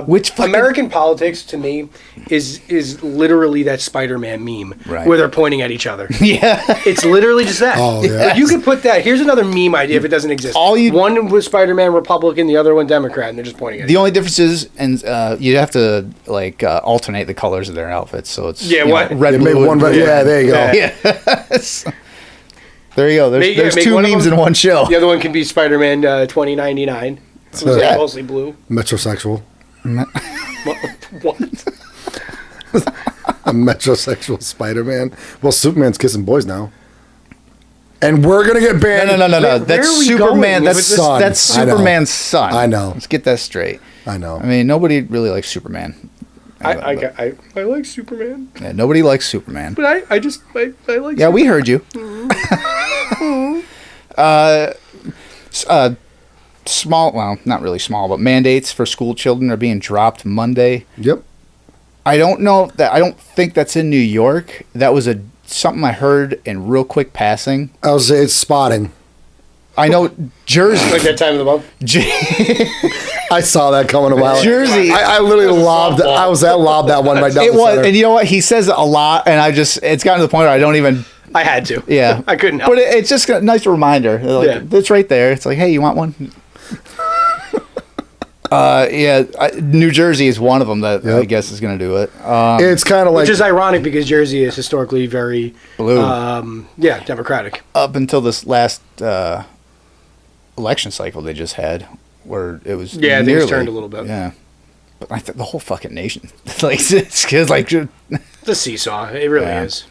which American politics to me is literally that Spider-Man meme where they're pointing at each other. Yeah, it's literally just that. Oh, yeah. Like, you could put that. Here's another meme idea if it doesn't exist. One was Spider-Man Republican, the other one Democrat, and they're just pointing at each other. The only difference is, and you have to like alternate the colors of their outfits, so it's red, blue, one red. Yeah, there you go. Yeah. There you go. There's two memes in one show. The other one can be Spider-Man 2099. It's mostly blue. Metrosexual. What? A metrosexual Spider-Man. Well, Superman's kissing boys now. And we're going to get banned. No. That's Superman. That's Superman's son. I know. Let's get that straight. I know. I mean, nobody really likes Superman. I like Superman. Yeah, nobody likes Superman. But I like Superman. Yeah, we heard you. Small, well, not really small, but mandates for school children are being dropped Monday. Yep. I don't think that's in New York. That was something I heard in real quick passing. I would say it's spotting. I know Jersey. Like that time of the month. I saw that coming a while. Jersey. I literally lobbed that one right down it the was, center. and you know what? He says it a lot, and it's gotten to the point where I don't even. I had to. Yeah. I couldn't help. But it's just a nice reminder. Like, it's right there. It's like, hey, you want one? New Jersey is one of them that I guess is going to do it. It's kind of like... Which is ironic because Jersey is historically very... Blue. Democratic. Up until this last election cycle they just had, where it was things turned a little bit. Yeah. But I think the whole fucking nation... it's like... It's a seesaw. It really is.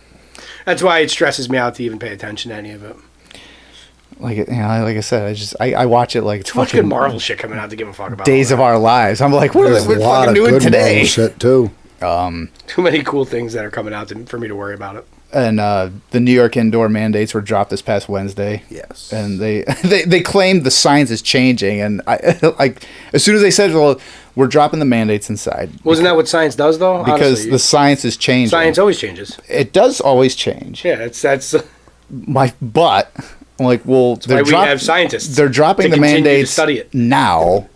That's why it stresses me out to even pay attention to any of it. Like I said, I watch it like it's too much good Marvel shit coming out to give a fuck about. Days of Our Lives. I'm like, what are we fucking doing today? Marvel shit too. Too many cool things that are coming out for me to worry about it. And the New York indoor mandates were dropped this past Wednesday. Yes. And they claimed the science is changing, and as soon as they said, well, we're dropping the mandates inside. Wasn't that what science does though? Because honestly, the science is changing. Science always changes. It does always change. Yeah, that's my butt. I'm like, well, we have scientists. They're dropping the mandates study it now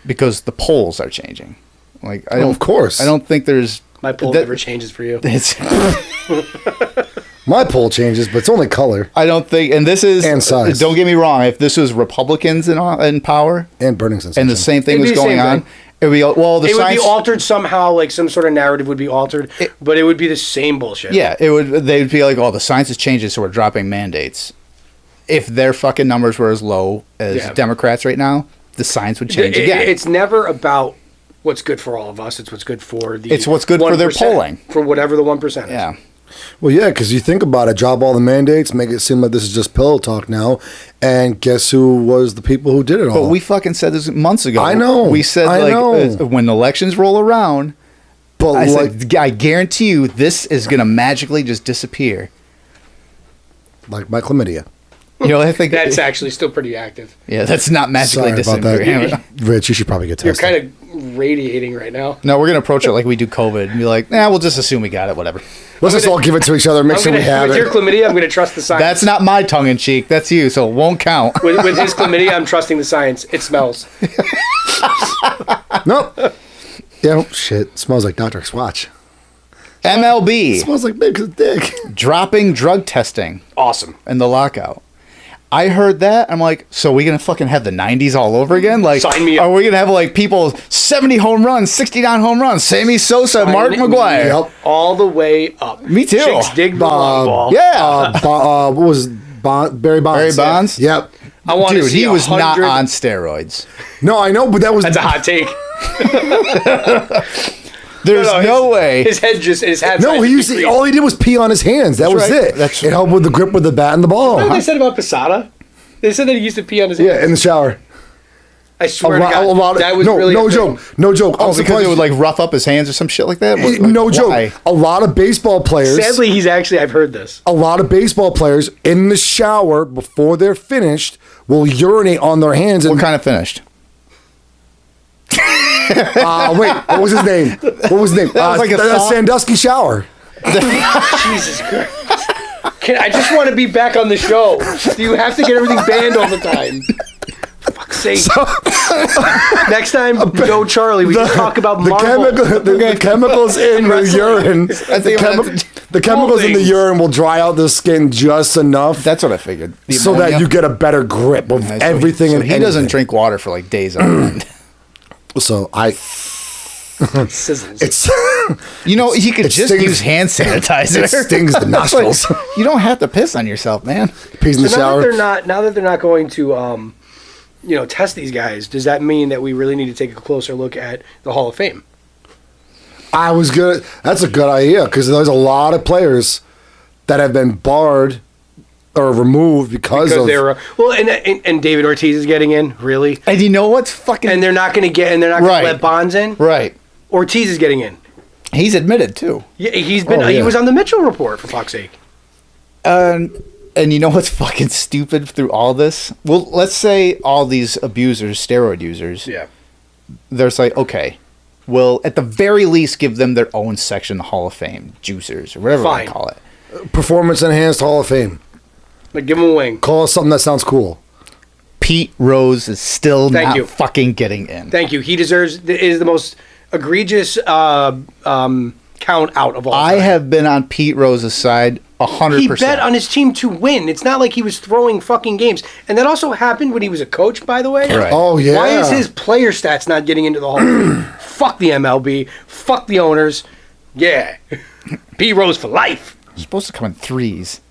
because the polls are changing. Like, of course. I don't think there's my poll never changes for you. My poll changes, but it's only color. I don't think, and this is, and size. Don't get me wrong. If this was Republicans in power and burning sensation, and the same thing was going on, it would be it would be altered somehow. Like some sort of narrative would be altered, but it would be the same bullshit. Yeah, it would. They'd be like, "Oh, the science is changing, so we're dropping mandates." If their fucking numbers were as low as Democrats right now, the science would change again. It's never about what's good for all of us. It's what's good for the. It's what's good for their polling. For whatever the 1% is. Yeah. Well, yeah, because you think about it, drop all the mandates, make it seem like this is just pillow talk now, and guess who was the people who did it all? But we fucking said this months ago. I know. We said when elections roll around, but I guarantee you this is going to magically just disappear. Like my chlamydia. You know, I think that's actually still pretty active. Yeah, that's not magically disappearing. Rich, you should probably get tested. You're kind of radiating right now. No, we're going to approach it like we do COVID and be like, we'll just assume we got it, whatever. Let's just all give it to each other, make sure we have it. With your chlamydia, I'm going to trust the science. That's not my tongue-in-cheek. That's you, so it won't count. With his chlamydia, I'm trusting the science. It smells. Nope. Yeah, shit. It smells like Dr. Swatch. MLB. It smells like Big's dick. Dropping drug testing. Awesome. And the lockout. I heard that. I'm like, so are we going to fucking have the 90s all over again? Like, sign me up. Are we going to have like people 70 home runs, 69 home runs, Sammy Sosa, Mark McGwire? Yep. All the way up. Me too. Chicks dig the long ball. Yeah. What was Barry Bonds? Barry Bonds? Yep. I want to see he was not on steroids. No, I know, but that's a hot take. There's no way. His head his hat. No, all he did was pee on his hands. That was it. It helped with the grip with the bat and the ball. You know what they said about Posada? They said that he used to pee on his hands. Yeah, in the shower. I swear to God, that was really no joke. No joke. Oh, because it would like rough up his hands or some shit like that? No joke. A lot of baseball players. Sadly, I've heard this. A lot of baseball players in the shower before they're finished will urinate on their hands. What kind of finished? Wait, what was his name? Like Sandusky shower. Jesus Christ. I just want to be back on the show. Do you have to get everything banned all the time? For fuck's sake. Next time, no Charlie. We just talk about Marvel. The chemicals in the urine. The chemicals in the urine will dry out the skin just enough. That's what I figured. So that you get a better grip of everything. So he doesn't drink water for like days on end. So I... Sizzles. It's you could just use hand sanitizer. It stings the nostrils. You don't have to piss on yourself, man. Pees in the shower. Now that they're not going to test these guys, does that mean that we really need to take a closer look at the Hall of Fame? That's a good idea, because there's a lot of players that have been barred or removed because of... they were and David Ortiz is getting in, really? And you know what's fucking... And they're not going to let Bonds in? Right. Ortiz is getting in. He's admitted, too. Yeah, he was on the Mitchell Report, for fuck's sake. And you know what's fucking stupid through all this? Well, let's say all these abusers, steroid users, there's like, okay, well, at the very least, give them their own section in the Hall of Fame, juicers, or whatever they call it. Performance Enhanced Hall of Fame. Like, give him a wing. Call us something that sounds cool. Pete Rose is still not fucking getting in. Thank you. He is the most egregious count out of all time. I have been on Pete Rose's side 100%. He bet on his team to win. It's not like he was throwing fucking games. And that also happened when he was a coach, by the way. Right. Oh, yeah. Why is his player stats not getting into the Hall of Fame? Fuck the MLB. Fuck the owners. Yeah. Pete Rose for life. He's supposed to come in threes.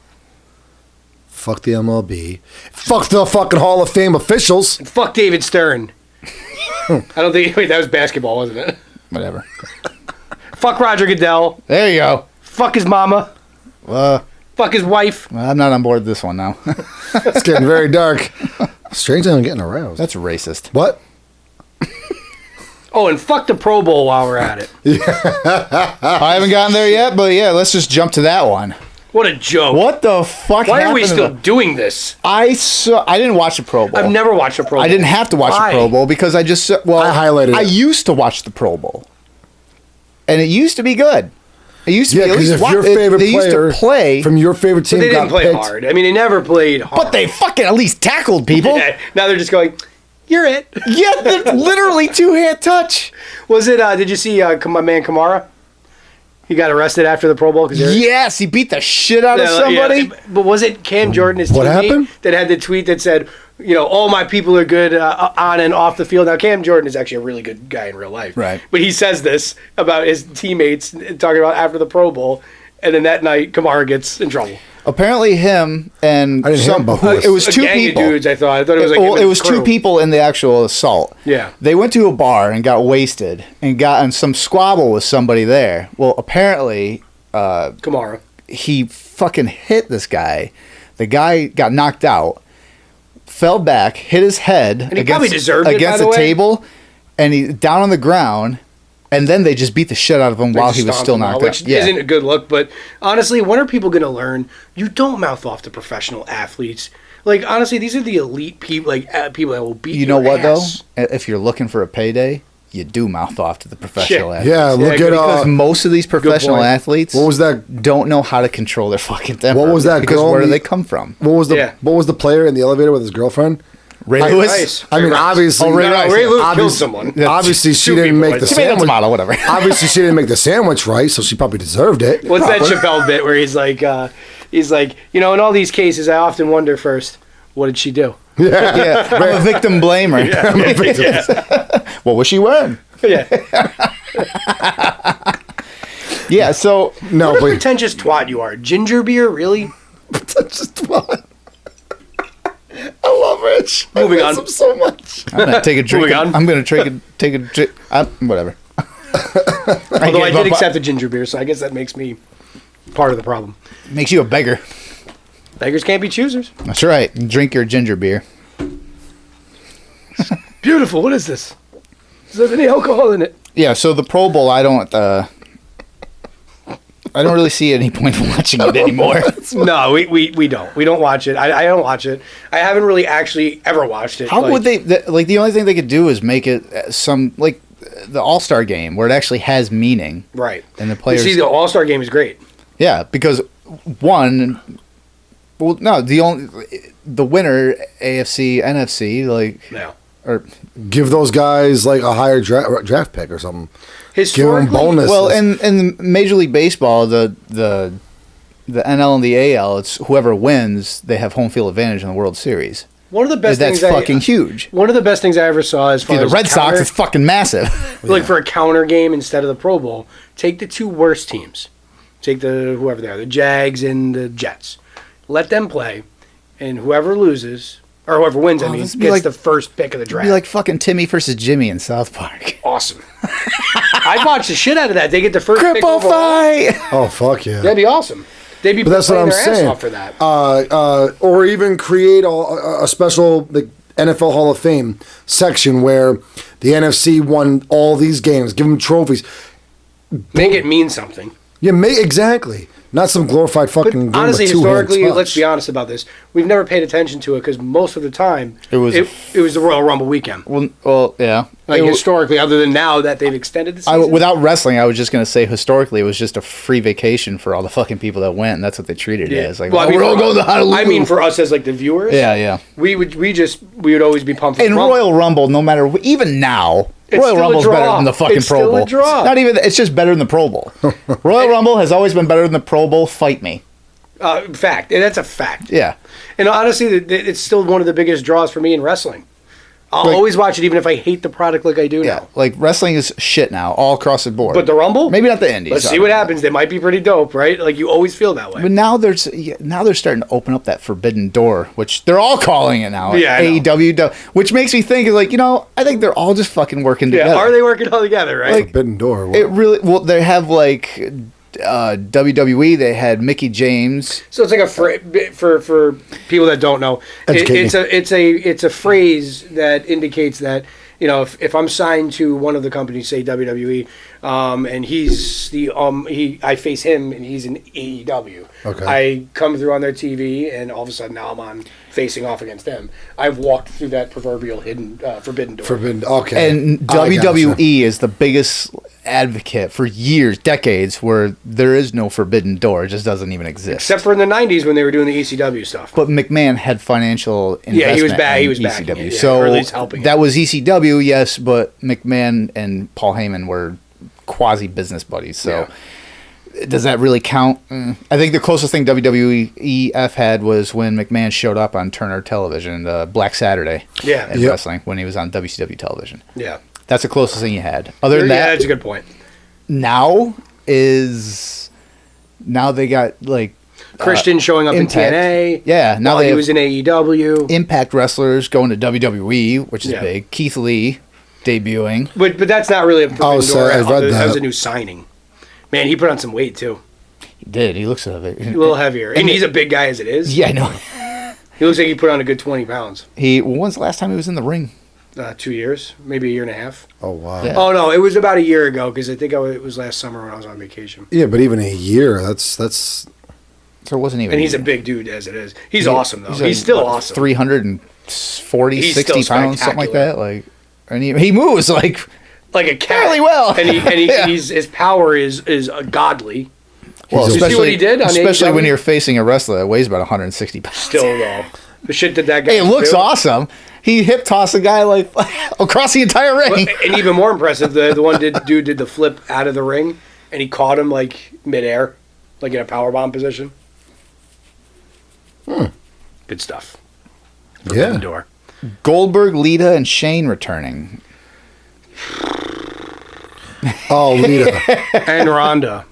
Fuck the MLB. Fuck the fucking Hall of Fame officials. And fuck David Stern. I don't think... Wait, that was basketball, wasn't it? Whatever. Fuck Roger Goodell. There you go. Fuck his mama. Fuck his wife. I'm not on board with this one now. It's getting very dark. Strange, I'm getting aroused. That's racist. What? Oh, and fuck the Pro Bowl while we're at it. I haven't gotten there yet, but yeah, let's just jump to that one. What a joke. What the fuck Why happened are we still doing this? I didn't watch the Pro Bowl. I've never watched a Pro Bowl. I didn't have to watch the Pro Bowl because I just... Well, I highlighted it. I used to watch the Pro Bowl. And it used to be good. It used to be at because least... if your favorite they used player to play... from your favorite team They didn't got play picked, hard. I mean, they never played hard. But they fucking at least tackled people. Yeah, now they're just going, you're it. Yeah, they're literally two-hand touch. Was it, did you see my man Kamara? He got arrested after the Pro Bowl? Yes, he beat the shit out of somebody. Yeah, but was it Cam Jordan, his What teammate, happened? that had the tweet that said, all my people are good on and off the field? Now, Cam Jordan is actually a really good guy in real life. Right. But he says this about his teammates, talking about after the Pro Bowl, and then that night, Kamara gets in trouble. Apparently him and I didn't hear about this. it was A two gang people. of dudes, I thought it was like Well, him and it was his two crew. people in the actual assault. Yeah. They went to a bar and got wasted and got in some squabble with somebody there. Well, apparently Kamara. he fucking hit this guy. The guy got knocked out, fell back, hit his head And he probably deserved it, by against the a way. table, and he down on the ground. And then they just beat the shit out of him while he was still knocked out. Which isn't a good look. But honestly, when are people going to learn? You don't mouth off to professional athletes. Like, honestly, these are the elite people, people that will beat You know your what ass. though? If you're looking for a payday, you do mouth off to the professional Shit. athletes. Yeah, look at Because most of these professional point. athletes what was that? don't know how to control their fucking temper. What was that Because girl where do in the- they come from? What was the player in the elevator with his girlfriend? Ray I- Lewis? Rice. I mean, obviously, Ray Rice. Ray Lewis killed obviously- someone. Obviously, she Two didn't people, make I the think. Tomato, sandwich. tomato, whatever. Obviously, she didn't make the sandwich right, so she probably deserved it. What's that Chappelle bit where he's like, in all these cases, I often wonder first, what did she do? Yeah, I'm a victim blamer. What was she wearing? Yeah. Yeah, so No, What a but pretentious twat you are. Ginger beer, really? that's just fun. I love Rich. Moving I miss on. him so much. I'm gonna take a drink. Moving on. I'm gonna take a drink. Whatever. Although I gave did up- accept the ginger beer, so I guess that makes me part of the problem. Makes you a beggar. Beggars can't be choosers. That's right. Drink your ginger beer. Beautiful. What is this? Does there have any alcohol in it? Yeah. So the Pro Bowl, I don't really see any point in watching it anymore. No, we don't. We don't watch it. I don't watch it. I haven't really actually ever watched it. How would they? The only thing they could do is make it some like the AllStar Game where it actually has meaning. Right. And the players. You see, the All-Star Game is great. Yeah, because one, Well, no, the winner, AFC, NFC, like, Yeah. or Give those guys like a higher draft pick or something. Give them Historically, bonuses. well, in Major League Baseball, the NL and the AL, it's whoever wins, they have home field advantage in the World Series. one of the best That's things fucking huge. One of the best things I ever saw as far The as Red Sox, it's fucking massive. like for a counter game instead of the Pro Bowl, take the two worst teams. Take whoever they are, the Jags and the Jets. Let them play, and whoever loses, or whoever wins, I mean, this gets would be like- the first pick of the It'd draft. be like fucking Timmy versus Jimmy in South Park. Awesome. I'd watch the shit out of that. They get the first pick Cripple overall. fight! oh fuck yeah. That'd be awesome. They'd be But that's what playing I'm their saying. ass off for that. Or even create a special like NFL Hall of Fame section where the NFC won all these games. Give them trophies. Make it mean something. Yeah, exactly. Not some glorified But fucking game honestly, with two-hand historically, touch. let's be honest about this. We've never paid attention to it because most of the time It was it was the Royal Rumble weekend. Well, yeah. Like It- historically, other than now that they've extended the season. without wrestling, I was just going to say historically, it was just a free vacation for all the fucking people that went, and that's what they treated it as. Like, Well, I mean, we're all for- going to Honolulu. I mean, for us as like the viewers, yeah. we would always be pumped. for In the Rumble. Royal Rumble, no matter even now, It's Royal still a Rumble's draw. better than the fucking It's Pro still a Bowl. draw. Not even. It's just better than the Pro Bowl. Royal Rumble has always been better than the Pro Bowl. Fight me. Fact, and that's a fact. Yeah. And honestly, it's still one of the biggest draws for me in wrestling. I'll Like- always watch it, even if I hate the product like I do Yeah. now. Like wrestling is shit now, all across the board. But the Rumble, maybe not the Indies. let's see what happens. They might be pretty dope, right? Like you always feel that way. But now they're starting to open up that forbidden door, which they're all calling it now. Yeah, I know. AEW, which makes me think like, I think they're all just fucking working Yeah, together. are they working all together, right? Forbidden door. It really well. They have like WWE. They had Mickey James. So it's like a for people that don't know, Educate it's a phrase that indicates that if I'm signed to one of the companies, say WWE, and he's I face him and he's in AEW. Okay. I come through on their TV and all of a sudden now I'm on facing off against them. I've walked through that proverbial forbidden door. Forbidden. Okay. And I gotcha. WWE is the biggest advocate for years, decades, where there is no forbidden door. It just doesn't even exist. Except for in the 90s when they were doing the ECW stuff. But McMahon had financial investment. Yeah, he was back. in He was backing ECW. it, yeah, So or at least helping that it. was ECW, yes, but McMahon and Paul Heyman were quasi business buddies. So does that really count? I think the closest thing WWEF had was when McMahon showed up on Turner Television, the Black Saturday, Yeah. in Yep. wrestling when he was on WCW television. Yeah. That's the closest thing you had. Other than Yeah, that, that's a good point. now they got like Christian showing up Impact. in TNA. Yeah, now while they he have was in AEW. Impact wrestlers going to WWE, which is Yeah. big. Keith Lee debuting. But that's not really a Oh, so I read that was that. a new signing. Man, he put on some weight too. He did. He looks a bit. A little heavier. And he's a big guy as it is. Yeah, I know. He looks like he put on a good 20 pounds. When's the last time he was in the ring? 2 years, maybe a year and a half. Oh wow. Yeah. Oh no, it was about a year ago because I think it was last summer when I was on vacation. Yeah, but even a year, that's So it wasn't even. And he's a big dude as it is. He's awesome though. He's, like, still what, awesome. 340, He's 60 still pounds, something like spectacular. that. Like, and he moves like Like a cat. fairly well. And Yeah. his power is godly. well, Did you see especially what he did on especially when AEW? you're facing a wrestler that weighs about 160 pounds. Still though, the shit that guy. Hey, it looks do. awesome. He hip tossed a guy like across the entire ring. And even more impressive, the one dude did the flip out of the ring, and he caught him like midair, like in a powerbomb position. Good stuff. Forbidden yeah. Door. Goldberg, Lita, and Shane returning. Oh, Lita. And Ronda.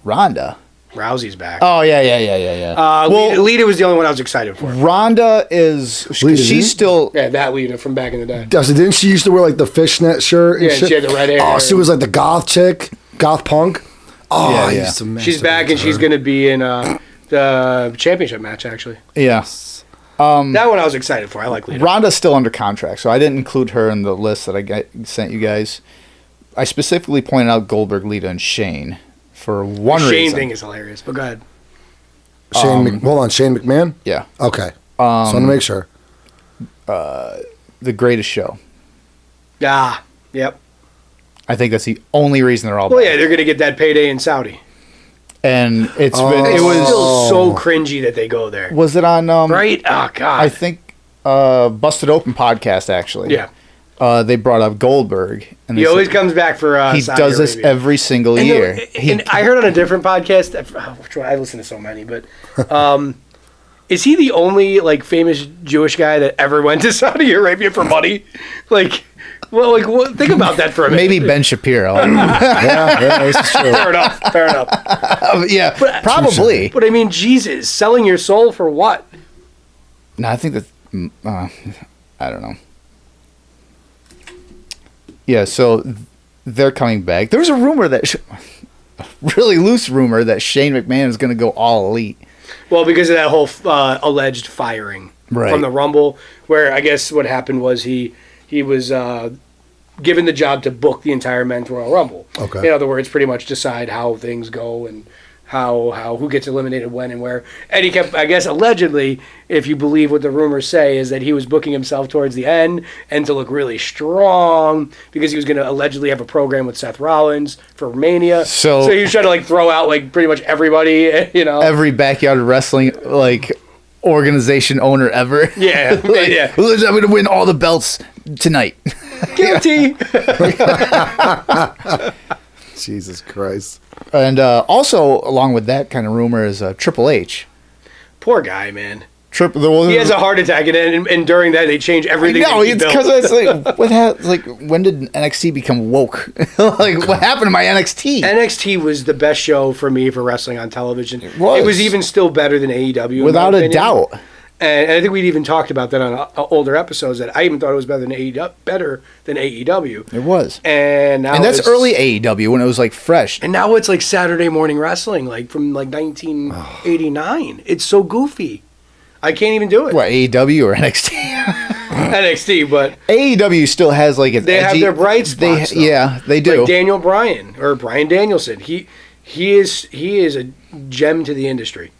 Ronda. Rousey's back. Oh yeah. Lita was the only one I was excited for. Ronda is Lita, she's still Yeah, that Lita from back in the day. So didn't she used to wear like the fishnet shirt? And Yeah, shit? she had the red hair. Oh, she was like the goth chick, goth punk. Oh, Yeah, I yeah. used to mess She's with back, and her. she's going to be in the championship match, actually. yeah. That one I was excited for. I like Lita. Ronda's still under contract, so I didn't include her in the list that I sent you guys. I specifically pointed out Goldberg, Lita, and Shane for one Shane reason. thing is hilarious, but go ahead. Hold on, Shane McMahon. Yeah, Okay, so I want to make sure. the greatest show. Ah, yep. I think that's the only reason they're all. Well, back. yeah, they're going to get that payday in Saudi. And it It's was still so cringy that they go there. Was it on Right? Oh God. I think Busted Open podcast actually. Yeah. They brought up Goldberg, and He always comes back for. he Saudi does this Arabia. every single And year. And I heard on a different podcast. Which one? I listen to so many, but is he the only like famous Jewish guy that ever went to Saudi Arabia for money? Like, well, like think about that for a minute. Maybe Ben Shapiro. Yeah, this is true. Fair enough. Fair enough. Yeah, probably. But I mean, Jesus, selling your soul for what? No, I think that I don't know. Yeah, so they're coming back. There was a rumor that, really loose rumor that Shane McMahon is going to go all elite. Well, because of that whole alleged firing from the Rumble, where I guess what happened was he was given the job to book the entire Men's Royal Rumble. Okay. In other words, pretty much decide how things go and how who gets eliminated when and where. And he kept, I guess, allegedly, if you believe what the rumors say, is that he was booking himself towards the end and to look really strong because he was going to allegedly have a program with Seth Rollins for Mania. So he was trying to like throw out like pretty much everybody, you know, every backyard wrestling like organization owner ever. Yeah, like, yeah. I'm going to win all the belts tonight. Guilty. Jesus Christ. And also, along with that kind of rumor is Triple H. Poor guy, man. He has a heart attack, and during that they change everything. No, it's because it's like when did NXT become woke? Like what happened to my NXT? NXT was the best show for me for wrestling on television. It was. It was even still better than AEW, without a doubt. And I think we'd even talked about that on older episodes. That I even thought it was better than AEW. It was, and now that's early AEW when it was like fresh. And now it's like Saturday morning wrestling, like from like 1989. It's so goofy. I can't even do it. What, AEW or NXT? NXT, but AEW still has like an they edgy, have their bright spots. Yeah, they do. Like Daniel Bryan or Bryan Danielson. He is a gem to the industry.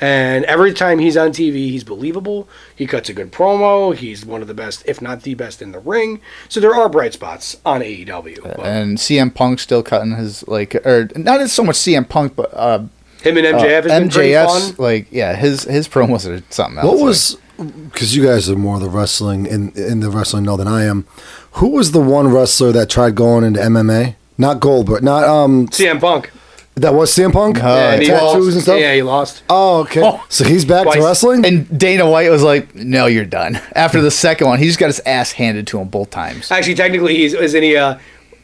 And every time he's on TV, he's believable. He cuts a good promo. He's one of the best, if not the best, in the ring. So there are bright spots on AEW. And CM Punk still cutting his or not so much CM Punk, but him and MJF has been pretty fun. His promos are something else. What was, because you guys are more the wrestling in the wrestling know than I am. Who was the one wrestler that tried going into MMA? Not Goldberg, not CM Punk. That was CM Punk? Yeah, and tattoos and stuff? Yeah, he lost. Oh, okay. So he's back to wrestling? And Dana White was like, no, you're done. After the second one, he just got his ass handed to him both times. Actually, technically, isn't he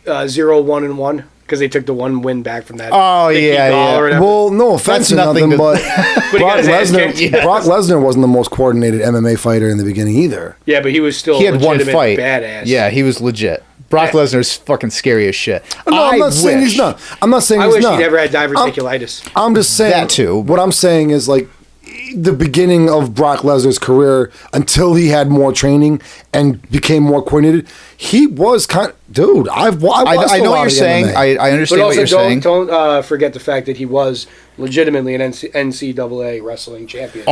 0-1-1? Because they took the one win back from that. Oh, yeah. Well, no offense or nothing, but Brock Lesnar wasn't the most coordinated MMA fighter in the beginning either. Yeah, but he was still he had one fight. Badass. Yeah, he was legit. Brock Lesnar's fucking scary as shit. No, I'm not saying he's not. I'm not saying I he's wish not. he never had diverticulitis. I'm just saying that too. What I'm saying is like the beginning of Brock Lesnar's career until he had more training and became more coordinated. He was kind of, dude. I know what you're saying. I understand what you're saying. Don't forget the fact that he was legitimately an NCAA wrestling champion.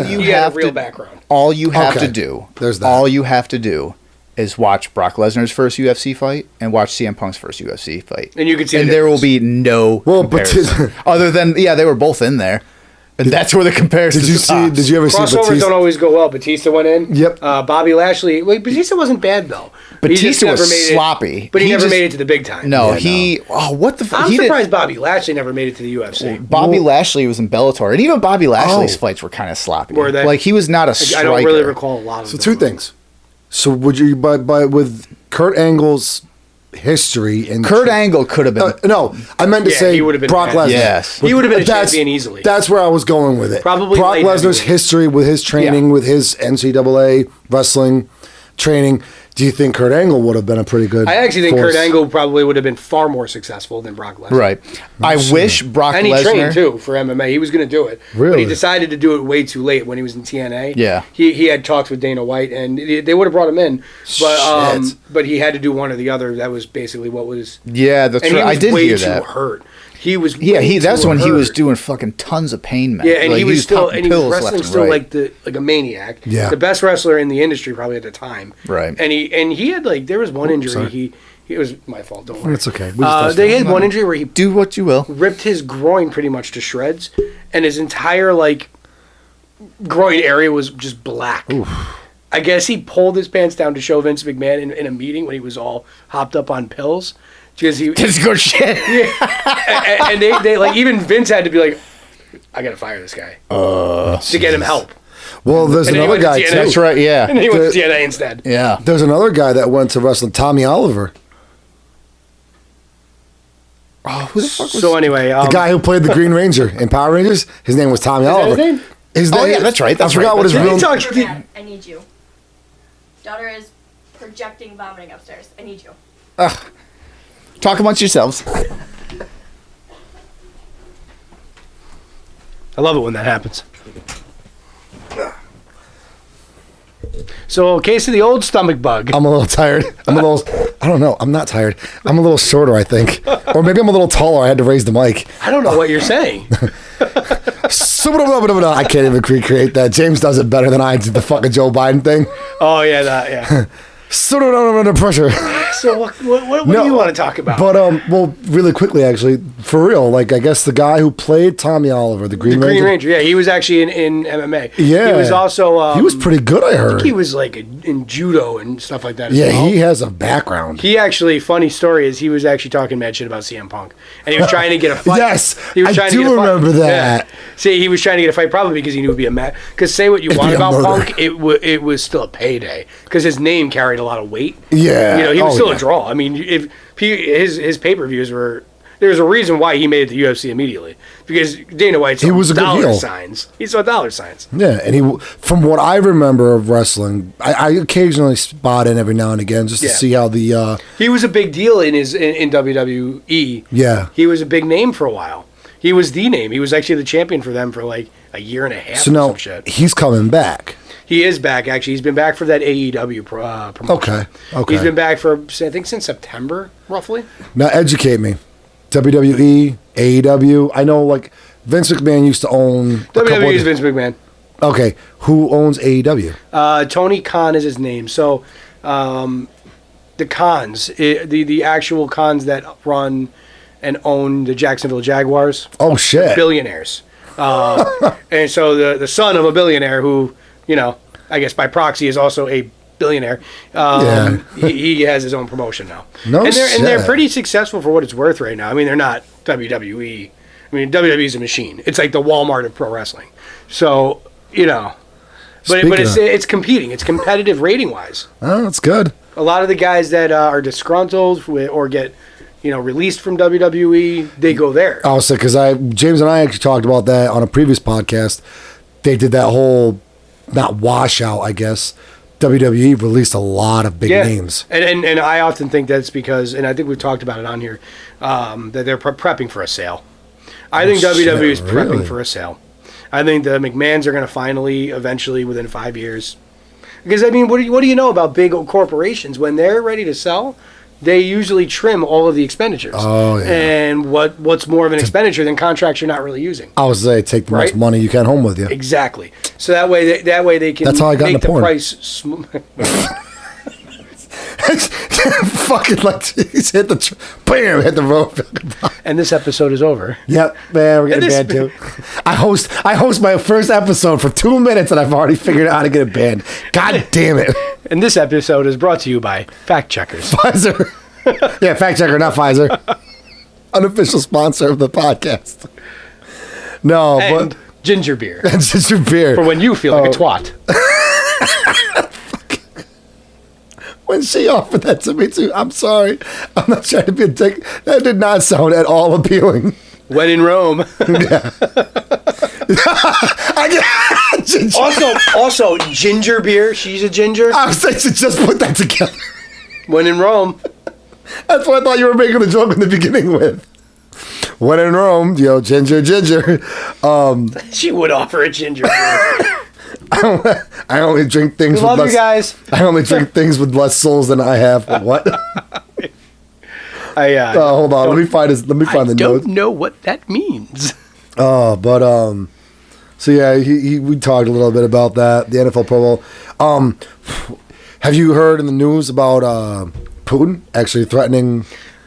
He had a real background. All you have to do. There's that. All you have to do is watch Brock Lesnar's first UFC fight and watch CM Punk's first UFC fight. And you can see and there will be no comparison. Other than, they were both in there. And that's where the comparison Did you ever see Crossovers Batista? don't always go well. Batista went in. Yep. Bobby Lashley. Wait, Batista wasn't bad, though. Batista was sloppy. But he never made it to the big time. No, what the fuck? I'm surprised Bobby Lashley never made it to the UFC. Bobby Lashley was in Bellator. And even Bobby Lashley's fights were kind of sloppy. Were they? Like, he was not a striker. I don't really recall a lot of them. So two things. So would you, with Kurt Angle's history and Kurt Angle could have been no, I meant to say he would have been Brock Lesnar. Yes, he would have been a champion easily. That's where I was going with it. Probably Brock Lesnar's history with his training, with his NCAA wrestling training. Do you think Kurt Angle would have been a pretty good? I actually think Kurt Angle probably would have been far more successful than Brock Lesnar. Right. I wish Brock Lesnar. And he trained too for MMA. He was going to do it. Really? But he decided to do it way too late when he was in TNA. Yeah. He had talks with Dana White, and they would have brought him in, but he had to do one or the other. That was basically what was. Yeah, that's right. I did hear that. He was way too hurt. He was. That's when he was doing fucking tons of pain meds. Yeah, and he was wrestling still right. like a maniac. Yeah. The best wrestler in the industry probably at the time. Right. And he had there was one injury he It was my fault. Don't worry. It's okay. They had one injury where he Do what you will. ripped his groin pretty much to shreds, and his entire groin area was just black. Oof. I guess he pulled his pants down to show Vince McMahon in a meeting when he was all hopped up on pills. Because he That's good shit. Yeah. And they even Vince had to be like, I gotta fire this guy to get him help. Well, there's And then he another went to guy TNA. too. That's right, yeah. And then he went to TNA instead. Yeah. There's another guy that went to wrestling, Tommy Oliver, Oh, who the fuck was So anyway, the guy who played the Green Ranger in Power Rangers. His name was Tommy that Oliver. his name? His Oh, name- yeah, that's right, that's I forgot right, what his that's real. right. Talk- Dad, I need you. Daughter is projecting vomiting upstairs. I need you. Talk amongst yourselves. I love it when that happens. So, case of the old stomach bug. I'm a little tired. I don't know. I'm not tired. I'm a little shorter, I think. Or maybe I'm a little taller. I had to raise the mic. I don't know what you're saying. I can't even recreate that. James does it better than I did the fucking Joe Biden thing. Oh, yeah, that, yeah. Under pressure. So, what do you want to talk about? But well, really quickly, actually, for real, I guess the guy who played Tommy Oliver, the Green Ranger. Yeah, he was actually in MMA. Yeah, he was also. he was pretty good, I heard. I think he was in judo and stuff like that. As Yeah, well. he has a background. He actually, funny story is he was actually talking mad shit about CM Punk, and he was trying to get a fight. Yes, he was I trying do to get a fight. remember that. Yeah. See, he was trying to get a fight probably because he knew it'd be a match. Because say what you want be a about murder. Punk, it was still a payday because his name carried a lot of weight. Yeah. He was Oh, still yeah. a draw. I mean, if his pay-per-views were. There's a reason why he made it to UFC immediately because Dana White saw was a good dollar heel. signs. He saw dollar signs. Yeah, and from what I remember of wrestling, I occasionally spot in every now and again just to Yeah. see how the. He was a big deal in WWE. Yeah. He was a big name for a while. He was the name. He was actually the champion for them for like a year and a half So or now some shit. he's coming back. He is back, actually. He's been back for that AEW promotion. Okay. He's been back for, I think, since September, roughly. Now educate me. WWE, AEW. I know Vince McMahon used to own. WWE is Vince McMahon. Okay, who owns AEW? Tony Khan is his name. So, the Khans, the actual Khans that run and own the Jacksonville Jaguars, Oh shit! billionaires. And so the son of a billionaire who, I guess by proxy is also a billionaire. He has his own promotion now. No and they're shit. pretty successful for what it's worth right now. I mean, they're not WWE. I mean, WWE is a machine. It's like the Walmart of pro wrestling. So, but Speaking it's competing. It's competitive rating wise. Oh, that's good. A lot of the guys that are disgruntled or get released from WWE, they go there. Oh, so because James and I actually talked about that on a previous podcast. They did that whole not washout, I guess. WWE released a lot of big names. And I often think that's because, and I think we've talked about it on here, that they're prepping for a sale. I think WWE is prepping really? for a sale. I think the McMahons are going to finally, eventually, within 5 years. Because, I mean, what do you know about big corporations? When they're ready to sell, they usually trim all of the expenditures. Oh, yeah. And what's more of an expenditure than contracts you're not really using? I was say take the most Right? money you can home with you. Exactly. So that way they can That's how I got make into the porn. price smooth. Fucking he's hit the bam, hit the rope. And this episode is over. Yep, man, we're getting And banned too. I host my first episode for 2 minutes, and I've already figured out how to get it banned. God damn it, And this episode is brought to you by Fact Checkers. Pfizer. Yeah, fact checker, not Pfizer. Unofficial sponsor of the podcast. No, And but ginger beer. it's just your beer. For when you feel like a twat. When she offered that to me too, I'm sorry. I'm not trying to be a dick. That did not sound at all appealing. When in Rome. Also, ginger beer. She's a ginger. I was saying to just put that together. When in Rome. That's what I thought you were making the joke in the beginning with. When in Rome, ginger. She would offer a ginger beer. I only drink things We with love less. you guys. I only drink things with less souls than I have. What? Hold on. Let me find this. Let me find the I notes. don't know what that means. So yeah, we talked a little bit about that. The NFL Pro Bowl. Have you heard in the news about Putin actually threatening.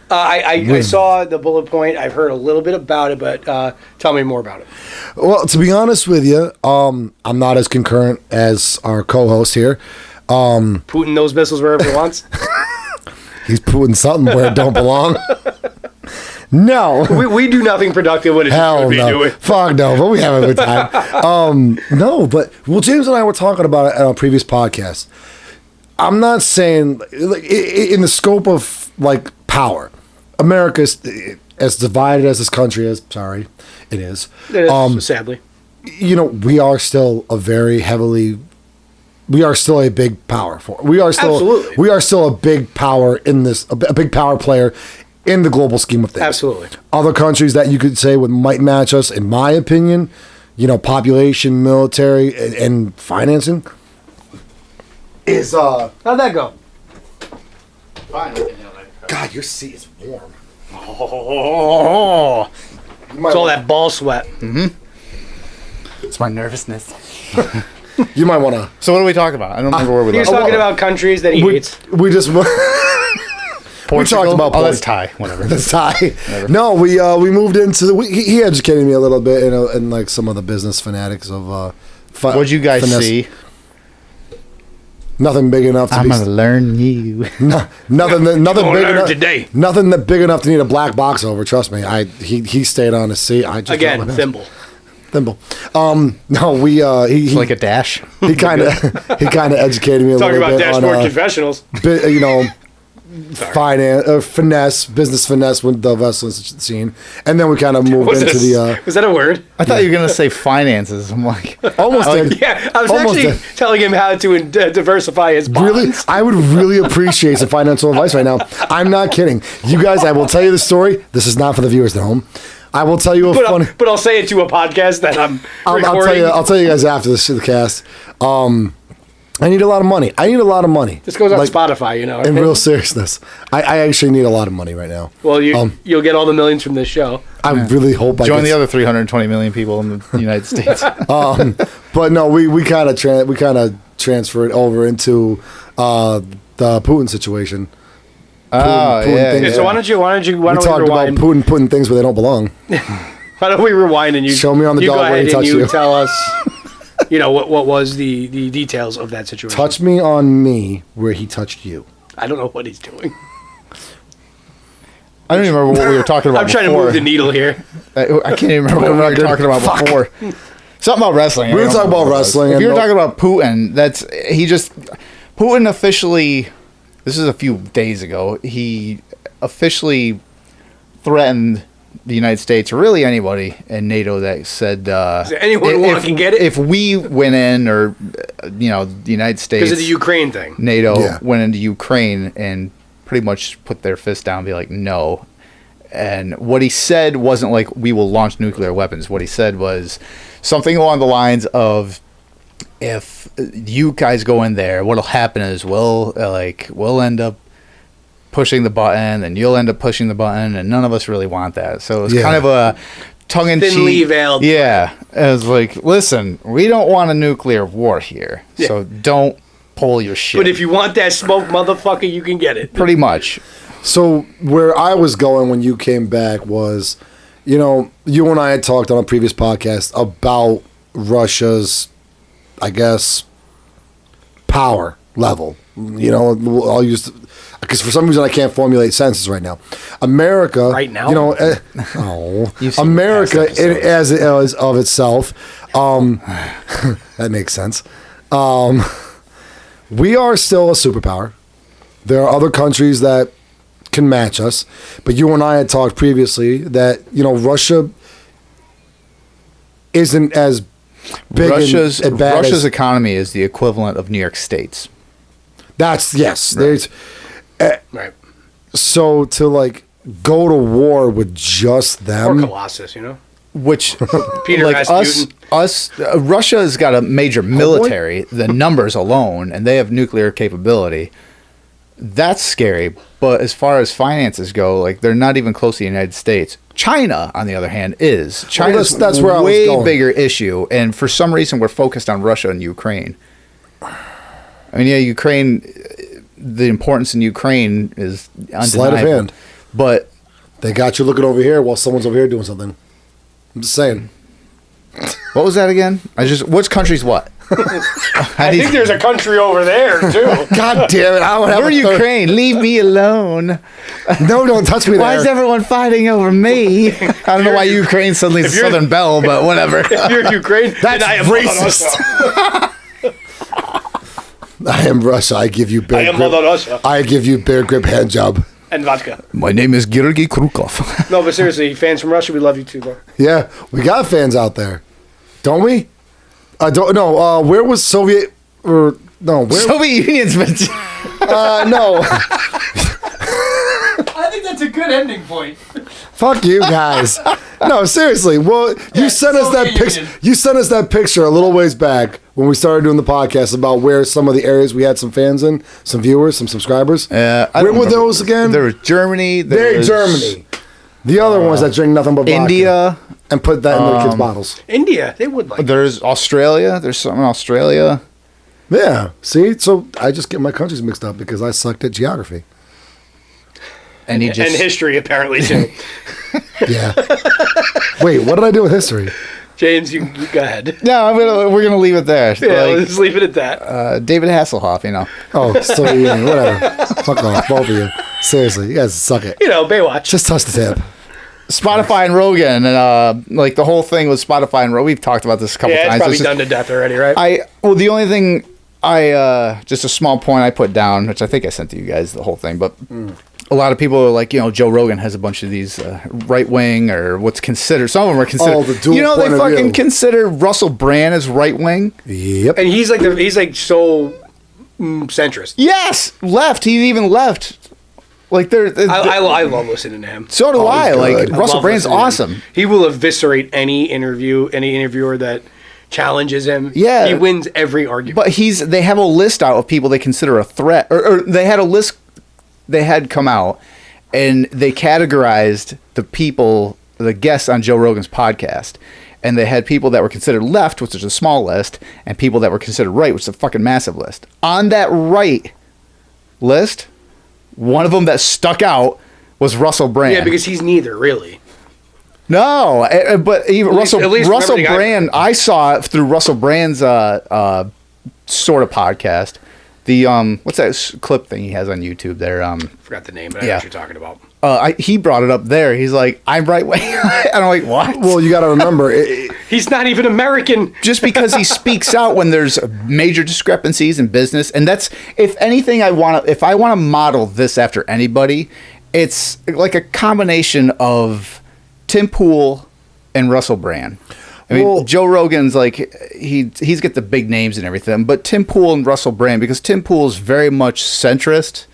I saw the bullet point. I've heard a little bit about it, but tell me more about it. Well, to be honest with you, I'm not as concurrent as our co-host here. Putin those missiles wherever he wants. He's putting something where it don't belong. No. We do nothing productive when it's Hell be no. doing. Fuck no, but we have a good time. No, but James and I were talking about it on a previous podcast. I'm not saying like in the scope of like power, America's as divided as this country is. Sorry, it is. It is, sadly. You know, we are still a big power we are still Absolutely. We are still a big power in this, a big power player in the global scheme of things. Absolutely. Other countries that you could say might match us, in my opinion, you know, population, military, and financing is How'd that go? Fine. God, your seat is warm. Oh, it's all that ball sweat. It's my nervousness. You might want to. So what are we talking about? I don't remember where we He was left. talking about countries that he hates. We just we talked about that's Thai. Whatever. That's Thai. No, we moved into he educated me a little bit in like some of the business fanatics of. What'd you guys see? Nothing big enough to I'm be. gonna learn you. Nothing big enough today. Nothing that big enough to need a black box over. Trust me. He stayed on his seat. I just Again, thimble. No, he Like a dash. he kind of educated me a Talking little about bit dashboard on confessionals. you know, business finesse with the wrestling scene, and then we kind of moved into the. Was that a word? I thought you were gonna say finances. I'm like, Almost did. Yeah, I was Almost actually did. telling him how to diversify his bonds. Really, I would really appreciate some financial advice right now. I'm not kidding. You guys, I will tell you the story. This is not for the viewers at home. I will tell you a funny. But I'll say it to a podcast that I'm recording. I'll tell you guys after the cast. I need a lot of money. This goes on Spotify, you know. In real seriousness, I actually need a lot of money right now. Well, you'll get all the millions from this show. I really hope I join the other 320 million people in the United States. But no, we kind of transferred over into the Putin situation. Putin yeah. things. So why don't we talked about rewind? Putin putting things where they don't belong. Why don't we rewind and you Show me on the you dog go where ahead he and touched you you. tell us, you know, what was the details of that situation. Touch me on me where he touched you. I don't know what he's doing. I don't even remember what we were talking about. I'm trying to move the needle here. I can't even remember what we were talking about before. Something about wrestling. We were talking about wrestling. If and you were talking about Putin, Putin officially. This is a few days ago. He officially threatened the United States, or really anybody in NATO, that said, anyone can get it? If we went in, or the United States, Because of the Ukraine thing. NATO went into Ukraine and pretty much put their fist down and be like, no. And what he said wasn't like, we will launch nuclear weapons. What he said was something along the lines of, if you guys go in there, what'll happen is we'll end up pushing the button, and you'll end up pushing the button, and none of us really want that. So it's kind of a tongue-in-cheek. Thinly veiled. Yeah. It was like, listen, we don't want a nuclear war here, so don't pull your shit. But if you want that smoke, motherfucker, you can get it. Pretty much. So where I was going when you came back was, you and I had talked on a previous podcast about Russia's, I guess, power level. I'll use, because for some reason I can't formulate sentences right now. America, right now, America as it is of itself, that makes sense. We are still a superpower. There are other countries that can match us, but you and I had talked previously that Russia isn't as big. Russia's economy is the equivalent of New York State's. That's yes. Right. There's Right. So to go to war with just them, Or Colossus, Which Peter Russia's got a major military, the numbers alone, and they have nuclear capability. That's scary. But as far as finances go, they're not even close to the United States. China, on the other hand, is. China's that's where I was way going. bigger issue, and for some reason we're focused on Russia and Ukraine. I mean, Ukraine, the importance in Ukraine is undeniable. Sleight of hand. But They got you looking over here while someone's over here doing something. I'm just saying. what was that again? Which country's what? I think there's a country over there too. God damn it! I don't have We're Ukraine. Leave me alone. No, don't touch me. Why is there. everyone fighting over me? I don't know why Ukraine suddenly is a Southern Belle, but whatever. If you're Ukraine, That's then I am racist. I am Russia. I give you I bear am grip. Mother Russia I give you bear grip hand job. and vodka. My name is Georgy Krukov. No, but seriously, fans from Russia, we love you too, bro. Yeah, we got fans out there, don't we? Don't no. Where was Soviet or no? Where? Soviet Union's been. No. I think that's a good ending point. Fuck you guys. No, seriously. Well, you sent us that Soviet picture. Union. You sent us that picture a little ways back when we started doing the podcast about where some of the areas we had some fans in, some viewers, some subscribers. I Where don't were remember. those again? There was Germany. They're Germany. The other ones that drink nothing but vodka India. and put that in their kids' bottles. India, they would like. There's Australia. There's some in Australia. Yeah. See, so I just get my countries mixed up because I sucked at geography. And he just And history, apparently, too. Yeah. Wait, what did I do with history? James, you go ahead. No, we're gonna leave it there. Yeah, Like, let's leave it at that. David Hasselhoff, you know. Oh, so yeah, whatever. Fuck off, both of you. Seriously, you guys suck it. You know, Baywatch. Just touch the tip. Spotify and Rogan, and like the whole thing with Spotify and Rogan. We've talked about this a couple Yeah, it's times. probably It's just- done to death already, right? the only thing just a small point I put down, which I think I sent to you guys the whole thing, but a lot of people are like, Joe Rogan has a bunch of these right wing or what's considered. Some of them are considered. Oh, the dual they point of fucking view. consider Russell Brand as right wing. Yep. And he's like so centrist. Yes, left. He even left. Like I love listening to him. so do Oh, I. he's Like good. Russell love Brand's listening to him. awesome. He will eviscerate any interviewer that challenges him. Yeah. He wins every argument. But they have a list out of people they consider a threat, or they had a list they had come out, and they categorized the guests on Joe Rogan's podcast, and they had people that were considered left, which is a small list, and people that were considered right, which is a fucking massive list. On that right list, one of them that stuck out was Russell Brand. yeah, because he's neither, really. No, but even At least from Russell everything I've Brand, I saw it through Russell Brand's sort of podcast. The what's that clip thing he has on YouTube there? Forgot the name, but I know Yeah. what you're talking about. He brought it up there. He's like, I'm right wing. And I'm like, what? Well, you got to remember, He's not even American. Just because he speaks out when there's major discrepancies in business, and that's if anything, if I want to model this after anybody, it's like a combination of Tim Pool and Russell Brand. I mean, Well- Joe Rogan's like he's got the big names and everything, but Tim Pool and Russell Brand, because Tim Pool is very much centrist.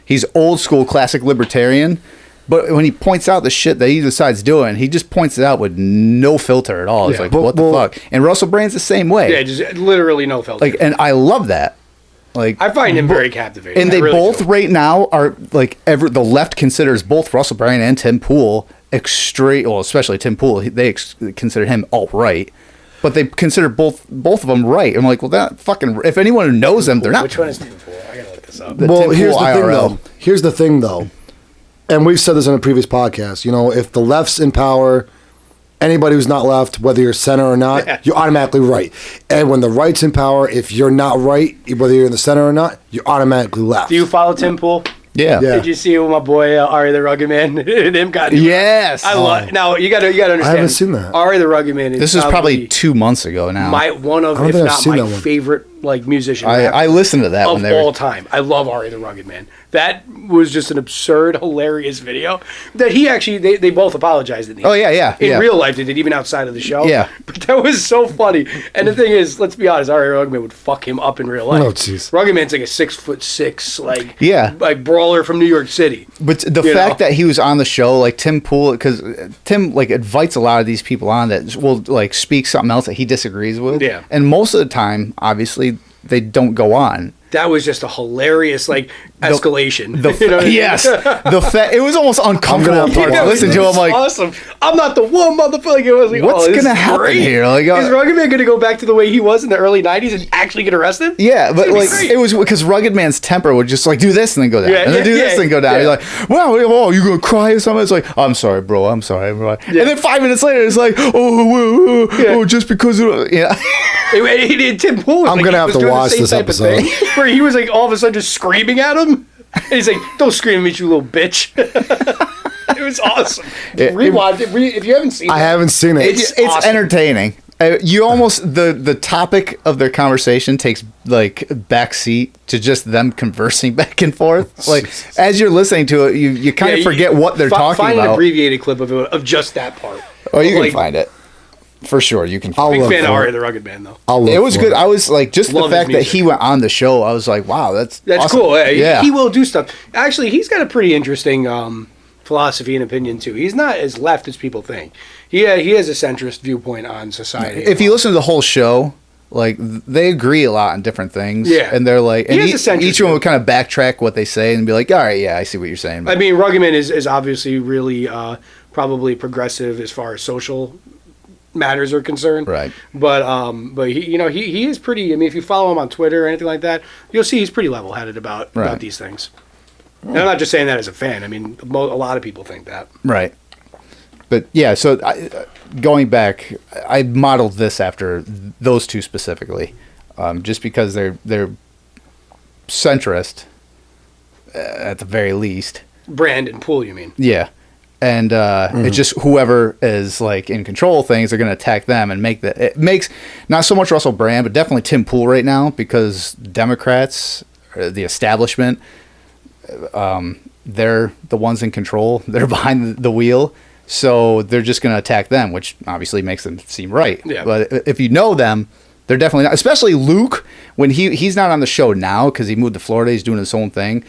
He's old school, classic libertarian. But when he points out the shit that he decides doing, he just points it out with no filter at all. It's Yeah. like, But- what the well- fuck? And Russell Brand's the same way. Yeah, just literally no filter. Like, and I love that. Like, I find him very captivating. and I they really both do. right now are like the left considers both Russell Brand and Tim Pool extreme. Well, especially Tim Pool, they consider him alt right, but they consider both of them right. I'm like, well, that fucking. If anyone who knows them, they're not. Which one is Tim Pool? I gotta look this up. The well, Tim here's Pool the thing, IRL. though. Here's the thing, though. And we've said this in a previous podcast. If the left's in power, anybody who's not left, whether you're center or not, Yeah. you're automatically right. And when the right's in power, if you're not right, whether you're in the center or not, you're automatically left. Do you follow Tim Pool? Yeah. Yeah. Did you see my boy Ari the Rugged Man? Him got Yes. I love. Now you gotta understand. I haven't seen that. Ari the Rugged Man is This is probably 2 months ago now. one of, I don't if think I've not seen my that one. favorite musician I listened to that of when they all were. time. I love Ari the Rugged Man. That was just an absurd, hilarious video that he actually they both apologized in the end. Oh, yeah. In real life, they did, even outside of the show. Yeah. But that was so funny. And the thing is, let's be honest, Ari Rugged Man would fuck him up in real life. Oh, jeez. Rugged Man's like a 6'6", Yeah. like brawler from New York City. But the You fact know? that he was on the show, like Tim Pool, because Tim like invites a lot of these people on that will speak something else that he disagrees with. Yeah. And most of the time, obviously, they don't go on. That was just a hilarious escalation. Yes, it was almost uncomfortable to listen to. I'm like, awesome. I'm not the one motherfucker. It was like, what's gonna happen here? Like, is Rugged Man gonna go back to the way he was in the early '90s and actually get arrested? Yeah, but it was because Rugged Man's temper would just do this and then go down, and then do this and go down. He's like, "Wow, you gonna cry or something?" It's like, "I'm sorry, bro. I'm sorry, bro." And then 5 minutes later, it's like, "Oh, just because of Tim Pool. I'm gonna have to watch this episode where he was all of a sudden just screaming at him. And he's like, "Don't scream at me, you little bitch." It was awesome. Rewatch it. If you haven't seen it. I haven't seen it. It's awesome. Entertaining. You almost, the topic of their conversation takes backseat to just them conversing back and forth. As you're listening to it, you kind of forget what they're talking about. Find an abbreviated clip of just that part. Oh, you can find it. For sure, you can. Big fan of Ari the Rugged Man, though. It was good. I was just the fact that he went on the show, I was like, wow, that's awesome. Cool. Yeah. He will do stuff. Actually, he's got a pretty interesting philosophy and opinion, too. He's not as left as people think. He has a centrist viewpoint on society. If you listen to the whole show, they agree a lot on different things. Yeah. And they're each one would kind of backtrack what they say and be like, all right, yeah, I see what you're saying. I mean, Rugged Man is obviously really probably progressive as far as social matters are concerned, right? But he is pretty. I mean, if you follow him on Twitter or anything like that, you'll see he's pretty level-headed about these things. And I'm not just saying that as a fan. I mean, a lot of people think that, right? But yeah, so going back, I modeled this after those two specifically, just because they're centrist at the very least. Brand and Pool, you mean? Yeah. And it's just whoever is in control of things, they're going to attack them and make that. It makes not so much Russell Brand, but definitely Tim Pool right now, because Democrats, the establishment, they're the ones in control. They're behind the wheel, so they're just going to attack them, which obviously makes them seem right. Yeah. But if you know them, they're definitely not. Especially Luke, when he's not on the show now because he moved to Florida, he's doing his own thing,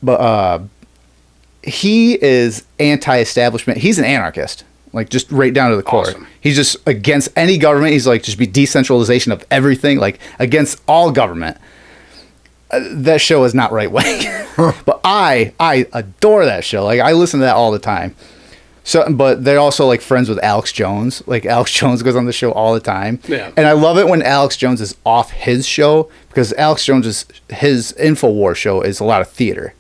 but. He is anti-establishment. He's an anarchist, just right down to the core. Awesome. He's just against any government. He's just be decentralization of everything, against all government. That show is not right wing, but I adore that show. I listen to that all the time. So, but they're also friends with Alex Jones. Alex Jones goes on the show all the time. Yeah. And I love it when Alex Jones is off his show, because Alex Jones his InfoWars show is a lot of theater.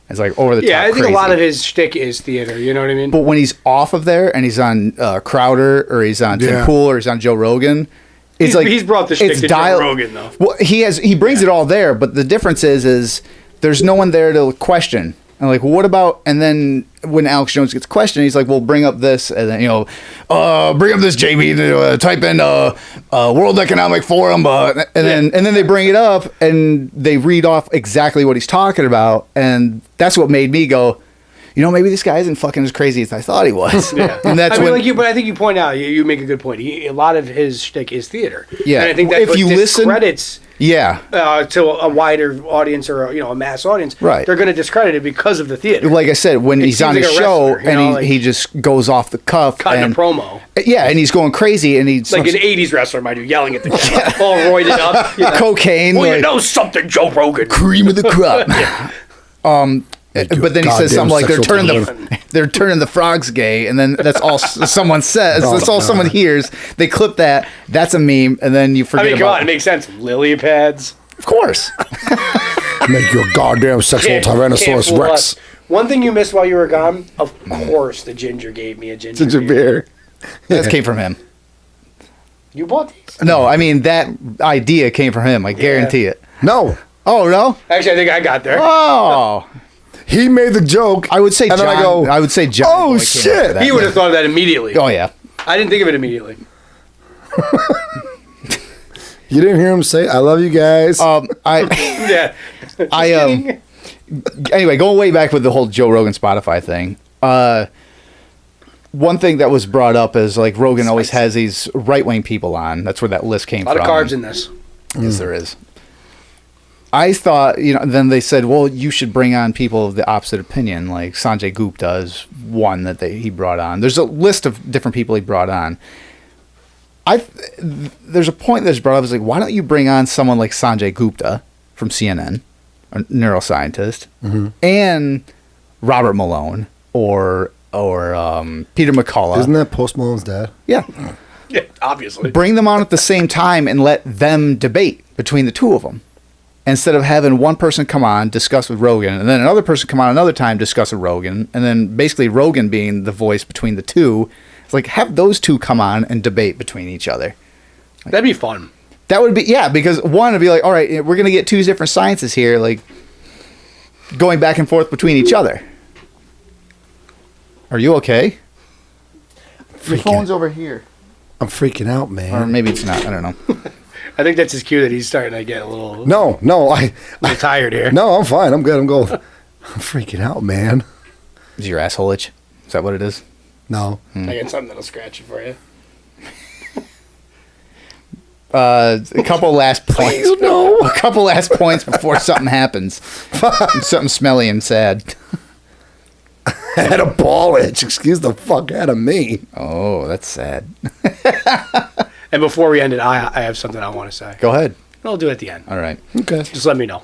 It's over the top. Yeah, I think crazy. a lot of his shtick is theater. You know what I mean? But when he's off of there and he's on Crowder or he's on Tim Pool or he's on Joe Rogan, it's he's brought the shtick to Joe Rogan though. Well, he brings it all there, but the difference is there's no one there to question. And what about? And then when Alex Jones gets questioned, he's like, "Well, bring up this," and then bring up this, JB. Type in World Economic Forum, and then they bring it up and they read off exactly what he's talking about, and that's what made me go, maybe this guy isn't fucking as crazy as I thought he was. Yeah, and that's but I think you point out, you make a good point. A lot of his shtick is theater. Yeah, and I think that if you discredits. Yeah, to a wider audience or a mass audience, right? They're going to discredit it because of the theater. Like I said, when he's on his show and he just goes off the cuff, cutting a promo. Yeah, and he's going crazy, and he's an '80s wrestler, mind you, yelling at the camera, all roided up, cocaine. Well, you know something, Joe Rogan, cream of the crop. But then he says something they're turning the frogs gay, and then that's all someone says. That's all someone hears. They clip that. That's a meme, and then you forget. Come on, it makes sense. Lily pads, of course. Make your goddamn sexual Tyrannosaurus Rex. One thing you missed while you were gone, of course, the ginger gave me a ginger beer. That came from him. You bought these? No, I mean that idea came from him. I guarantee it. No. Oh no! Actually, I think I got there. Oh, he made the joke. I would say John. I would say John. Oh shit! He would have thought of that immediately. Oh yeah. I didn't think of it immediately. You didn't hear him say, "I love you guys." Yeah. Anyway, going way back with the whole Joe Rogan Spotify thing. One thing that was brought up is Rogan always has these right-wing people on. That's where that list came from. A lot of carbs in this. Yes, there is. I thought, then they said, well, you should bring on people of the opposite opinion, like Sanjay Gupta is one that he brought on. There's a list of different people he brought on. There's a point that's brought up, is why don't you bring on someone like Sanjay Gupta, from CNN, a neuroscientist, and Robert Malone or Peter McCullough. Isn't that Post Malone's dad? Yeah. Yeah, obviously. Bring them on at the same time and let them debate between the two of them. Instead of having one person come on, discuss with Rogan, and then another person come on another time, discuss with Rogan, and then basically Rogan being the voice between the two. It's like, have those two come on and debate between each other. That'd be fun. That would be, yeah, because one would be like, all right, we're going to get two different sciences here, like, going back and forth between each other. Are you okay? Your phone's over here. I'm freaking out, man. Or maybe it's not, I don't know. I think that's his cue that he's starting to get a little, No, little tired here. no, I'm fine. I'm good. I'm going. I'm freaking out, man. Is your asshole itch? Is that what it is? No. I got something that'll scratch it for you. A couple last points. Please, no. A couple last points before something happens. Something smelly and sad. I had a ball itch. Excuse the fuck out of me. Oh, that's sad. And before we end it, I have something I want to say. Go ahead. I'll do it at the end. All right. Okay. Just let me know.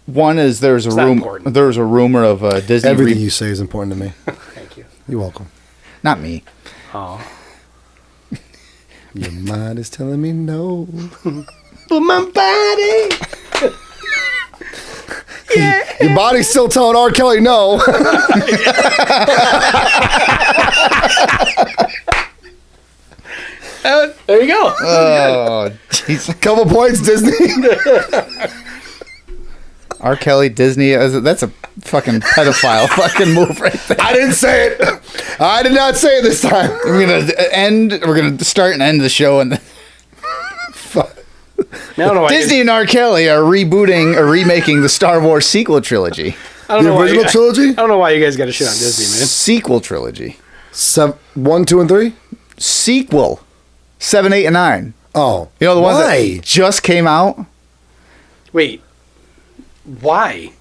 One is there's not a important. rumor of a Disney. Everything you say is important to me. Thank you. You're welcome. Not me. Oh. Your mind is telling me no. But my body. Yeah. Your body's still telling R. Kelly no. There you go. Oh, jeez. Couple points, Disney. R. Kelly, Disney. That's a fucking pedophile fucking move right there. I didn't say it. I did not say it this time. We're gonna start and end the show, and I don't know why Disney and R. Kelly are rebooting or remaking the Star Wars sequel trilogy. I don't The know why original you- trilogy? I don't know why you guys got to shit on Disney, man. Sequel trilogy. 1, 2, and 3. Sequel. 7, 8, and 9. Oh, You know the ones why? that just came out. Wait. Why?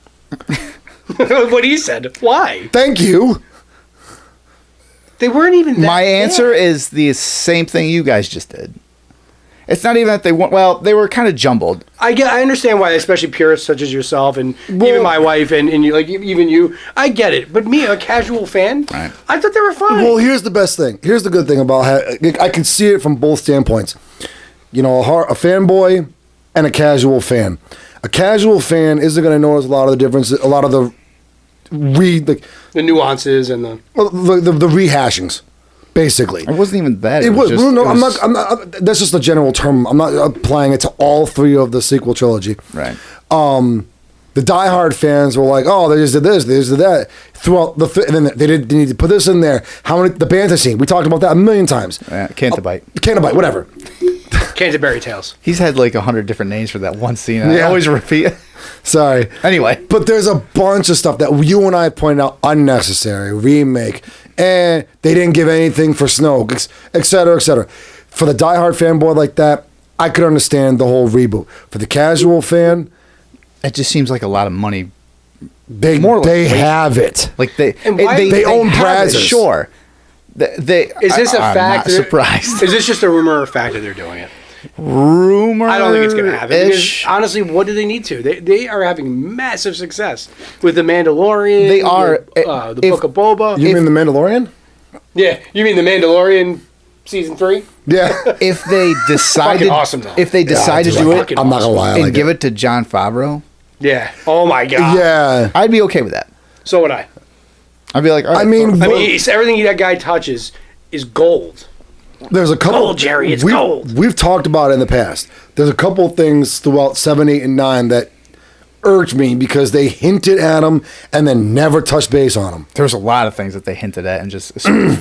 What he said. Why? Thank you. They weren't even that My answer bad. is the same thing you guys just did. It's not even that they want. Well, they were kind of jumbled. I understand why, especially purists such as yourself and even my wife and you, like even you. I get it, but me, a casual fan, Right. I thought they were fine. Well, here's the best thing. Here's the good thing about I can see it from both standpoints. You know, a fanboy and a casual fan. A casual fan isn't going to notice a lot of the differences, a lot of the the nuances and the the rehashings, basically. It wasn't even that. It was. just- No, it I'm was- not. That's just a general term. I'm not applying it to all three of the sequel trilogy. Right. The diehard fans were like, "Oh, they just did this, they just did that." Throughout and then they need to put this in there. How many? The banter scene. We talked about that a million times. Cantabite. Cantabite, whatever. Canterbury Tales. He's had like 100 different names for that one scene. I Yeah. always repeat it. Sorry. Anyway. But there's a bunch of stuff that you and I pointed out unnecessary, remake, and they didn't give anything for Snoke, et cetera, et cetera. For the diehard fanboy like that, I could understand the whole reboot. For the casual fan, It just seems like a lot of money. they More like wait. have it. Like they And why- They own have it, Brazzers. Sure. They Is this a I'm fact? Not surprised. Is this just a rumor or fact that they're doing it? Rumor. I don't think it's going to happen. Because, honestly, what do they need to? They are having massive success with The Mandalorian. They are. The Book of Boba. You mean the Mandalorian? Yeah, you mean The Mandalorian season 3? Yeah. If they decided, Fucking awesome, though. if they decide to dude, do it fucking I'm not gonna lie. I and like give it. it to Jon Favreau, Yeah. Oh my god. Yeah. I'd be okay with that. So would I. I'd be like, all right, I mean, I mean, it's, everything that guy touches is gold. there's a couple. Gold, Jerry, it's we've, gold. We've talked about it in the past. There's a couple things throughout 7, 8, and 9 that irked me because they hinted at them and then never touched base on them. there's a lot of things that they hinted at, and just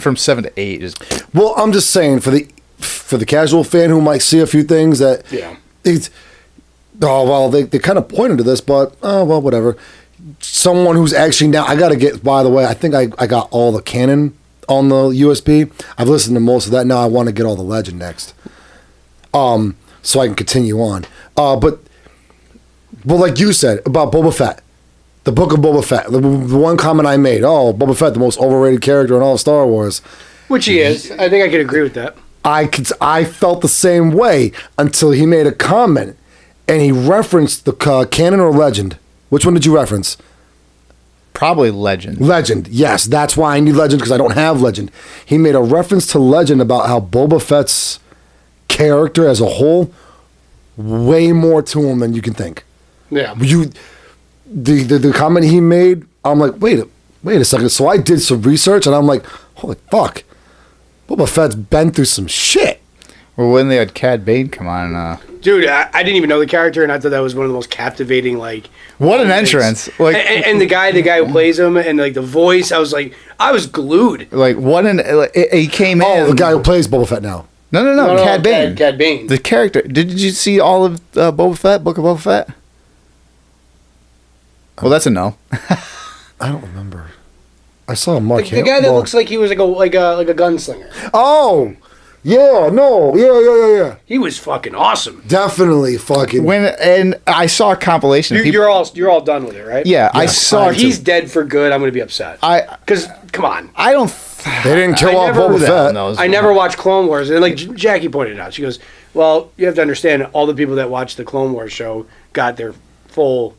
from 7 to 8, just Well, I'm just saying for the casual fan who might see a few things that Yeah. it's they kind of pointed to this, but well, whatever. Someone who's actually now I got to get. By the way, I think I got all the canon on the USB. I've listened to most of that. Now I want to get all the legend next, so I can continue on. But like you said about Boba Fett, the Book of Boba Fett. The one comment I made: "Oh, Boba Fett, the most overrated character in all of Star Wars." Which he is. I think I could agree with that. I felt the same way until he made a comment, and he referenced the canon or legend. Which one did you reference? Probably Legend. Legend, yes. That's why I need Legend, because I don't have Legend. He made a reference to Legend about how Boba Fett's character as a whole, way more to him than you can think. Yeah. The comment he made, I'm like, wait a second. So I did some research, and I'm like, holy fuck, Boba Fett's been through some shit. Well, when they had Cad Bane come on, Dude, I didn't even know the character, and I thought that was one of the most captivating, like... what an entrance. Like, and the guy who plays him, and, like, the voice, I was glued. like what an... he came in... Oh, the guy who plays Boba Fett now. No, Cad Bane. Cad Bane. The character. Did you see all of Boba Fett, Book of Boba Fett? Well, that's a no. I don't remember. I saw Mark The guy that looks like he was like a gunslinger. Oh! Yeah, no, yeah. He was fucking awesome. Definitely fucking... And I saw a compilation of people... You're all done with it, right? Yeah, I saw... If he's dead for good, I'm going to be upset. Because come on. I don't... They didn't kill off Boba Fett. I never watched Clone Wars. And like Jackie pointed out, she goes, well, you have to understand, all the people that watched the Clone Wars show got their full...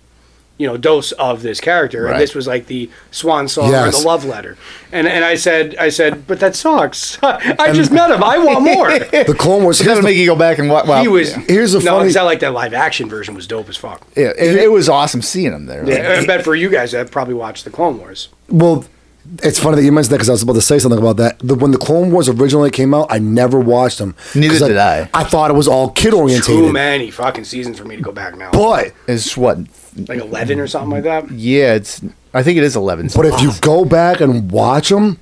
dose of this character, right. And this was like the swan song or the love letter. And I said, but that sucks. I just met him. I want more. The Clone Wars. It doesn't make you go back and watch. Well, he was. Here's a funny. Because I like that live action version was dope as fuck. Yeah, it was awesome seeing him there. Yeah, I bet for you guys that probably watched the Clone Wars. Well, it's funny that you mentioned that because I was about to say something about that. When the Clone Wars originally came out, I never watched them. Neither did I. I thought it was all kid orientated. Too many fucking seasons for me to go back now. But it's what, like 11 or something like that. Yeah, I think it is 11. But if you go back and watch them,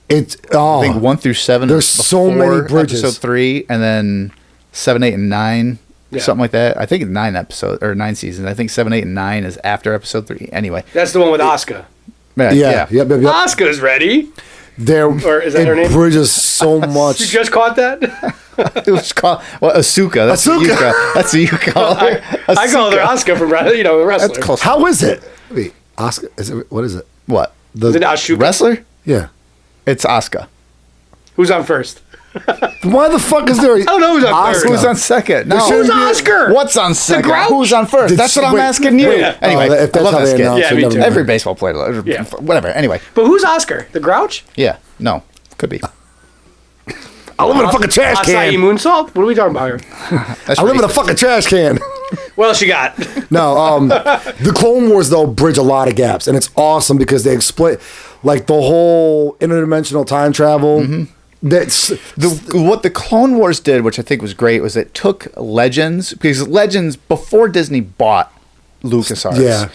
it's I think 1 through 7. There's so many bridges. Episode 3, and then 7, 8, and 9. Yeah. Something like that. I think it's 9 episodes or 9 seasons. I think 7, 8, and 9 is after episode 3. Anyway, that's the one with Asuka. Yeah. Yep. Asuka's ready. Or is that her name? Bridges so much. You just caught that? It was called Asuka. That's Asuka. That's what you call her. I call her Asuka from the wrestler. That's close. How is it? Wait, Asuka. What is it? What? Is it Asuka? Wrestler? Yeah. It's Asuka. Who's on first? Why the fuck is there? I don't know who's on first. Who's on second? No. Who's Oscar? What's on second? The Grouch? Who's on first? That's what I'm asking you. Yeah. Anyway, if that's I love how that they skit. announce Yeah, it, me never too. mind. Every baseball player. Yeah. Whatever. Anyway. But who's Oscar? The Grouch? Yeah. No. Could be. I live in a fucking trash Acai can. Moonsault? What are we talking about here? That's I live in a racist. fucking trash can. What else you got? No, the Clone Wars though bridge a lot of gaps, and it's awesome because they explain like the whole interdimensional time travel. Mm-hmm. That's What the Clone Wars did, which I think was great, was it took Legends, because Legends, before Disney bought LucasArts, yeah.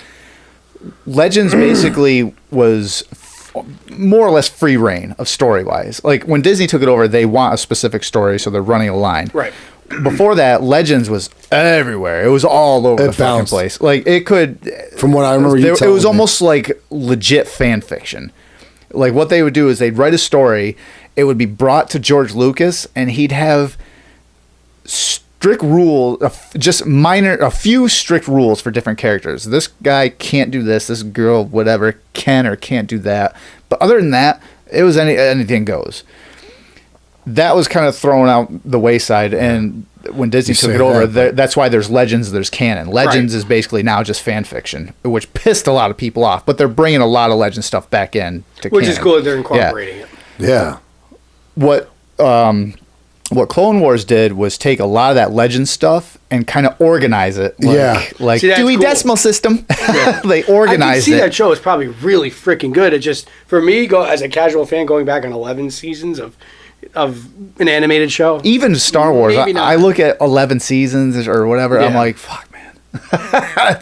Legends basically was more or less free reign of story-wise. Like, when Disney took it over, they want a specific story, so they're running a line. Right. Before that, Legends was everywhere. It was all over the fucking bounced. place. Like, it could... From what I remember, it was almost like legit fan fiction. Like, what they would do is they'd write a story, it would be brought to George Lucas, and he'd have strict rules, a few strict rules for different characters. This guy can't do this, this girl, whatever, can or can't do that. But other than that, it was anything goes. That was kind of thrown out the wayside, and when Disney took it over, that's why there's Legends, there's canon. Legends is basically now just fan fiction, which pissed a lot of people off, but they're bringing a lot of Legend stuff back in to Which canon. is cool that they're incorporating it. Yeah. What Clone Wars did was take a lot of that Legend stuff and kind of organize it. Like See, that's Dewey cool. Decimal System. They I can organized see it. that show is probably really freaking good. It just, for me, as a casual fan, going back on 11 seasons of an animated show. Even Star Wars, Maybe not. I look at 11 seasons or whatever, I'm Yeah. like, fuck, man.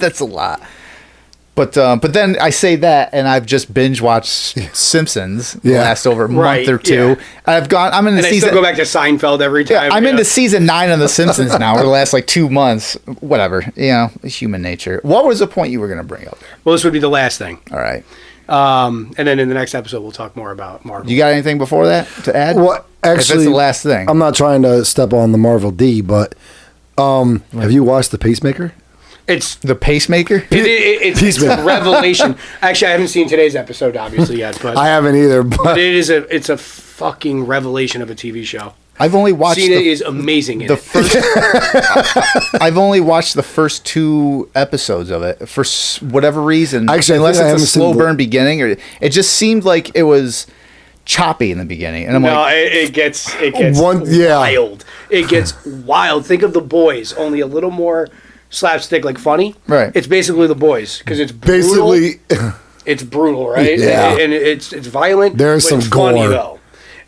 That's a lot. But then I say that, and I've just binge watched Simpsons the last over a month or two. Yeah. I'm in the And I season. still go back to Seinfeld every time. I'm into season 9 of The Simpsons now, or the last like 2 months. Whatever. It's human nature. What was the point you were going to bring up there? Well, this would be the last thing. All right. And then in the next episode, we'll talk more about Marvel. You got anything before that to add? Well, If it's actually, the last thing. I'm not trying to step on the Marvel D, but have you watched The Pacemaker? It's The Pacemaker? it's a revelation. Actually, I haven't seen today's episode, obviously, yet, but I haven't either. But it's a fucking revelation of a TV show. I've only watched Cena is amazing in the it. first. I've only watched the first 2 episodes of it for whatever reason. Actually, unless I it's a slow seen burn beginning, or it just seemed like it was choppy in the beginning, and I'm No, like, it gets Yeah. wild. It gets wild. Think of The Boys, only a little more slapstick, like funny. Right. It's basically The Boys because it's brutal. Basically, It's brutal, right? Yeah. And it's violent. There's but some it's funny, gore. though.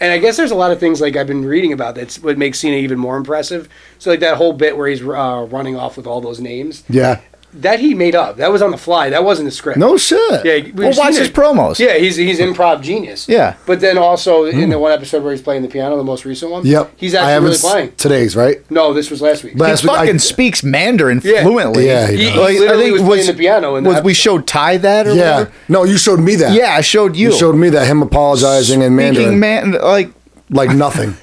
And I guess there's a lot of things like I've been reading about that's what makes Cena even more impressive. So like that whole bit where he's running off with all those names. yeah. That he made up. That was on the fly. That wasn't a script. No shit. Yeah, we've well, watch seen his it. promos. Yeah, he's improv genius. Yeah. But then also in the one episode where he's playing the piano, the most recent one. Yep. He's I actually haven't really playing. Today's, right? No, this was last week. But- He Last week, fucking speaks Mandarin Yeah. fluently. Yeah, he He does. Like, literally was playing the piano. In the we showed Ty that or Yeah. whatever? No, you showed me that. Yeah, I showed you. You showed me that, him apologizing in Speaking Mandarin. Like nothing.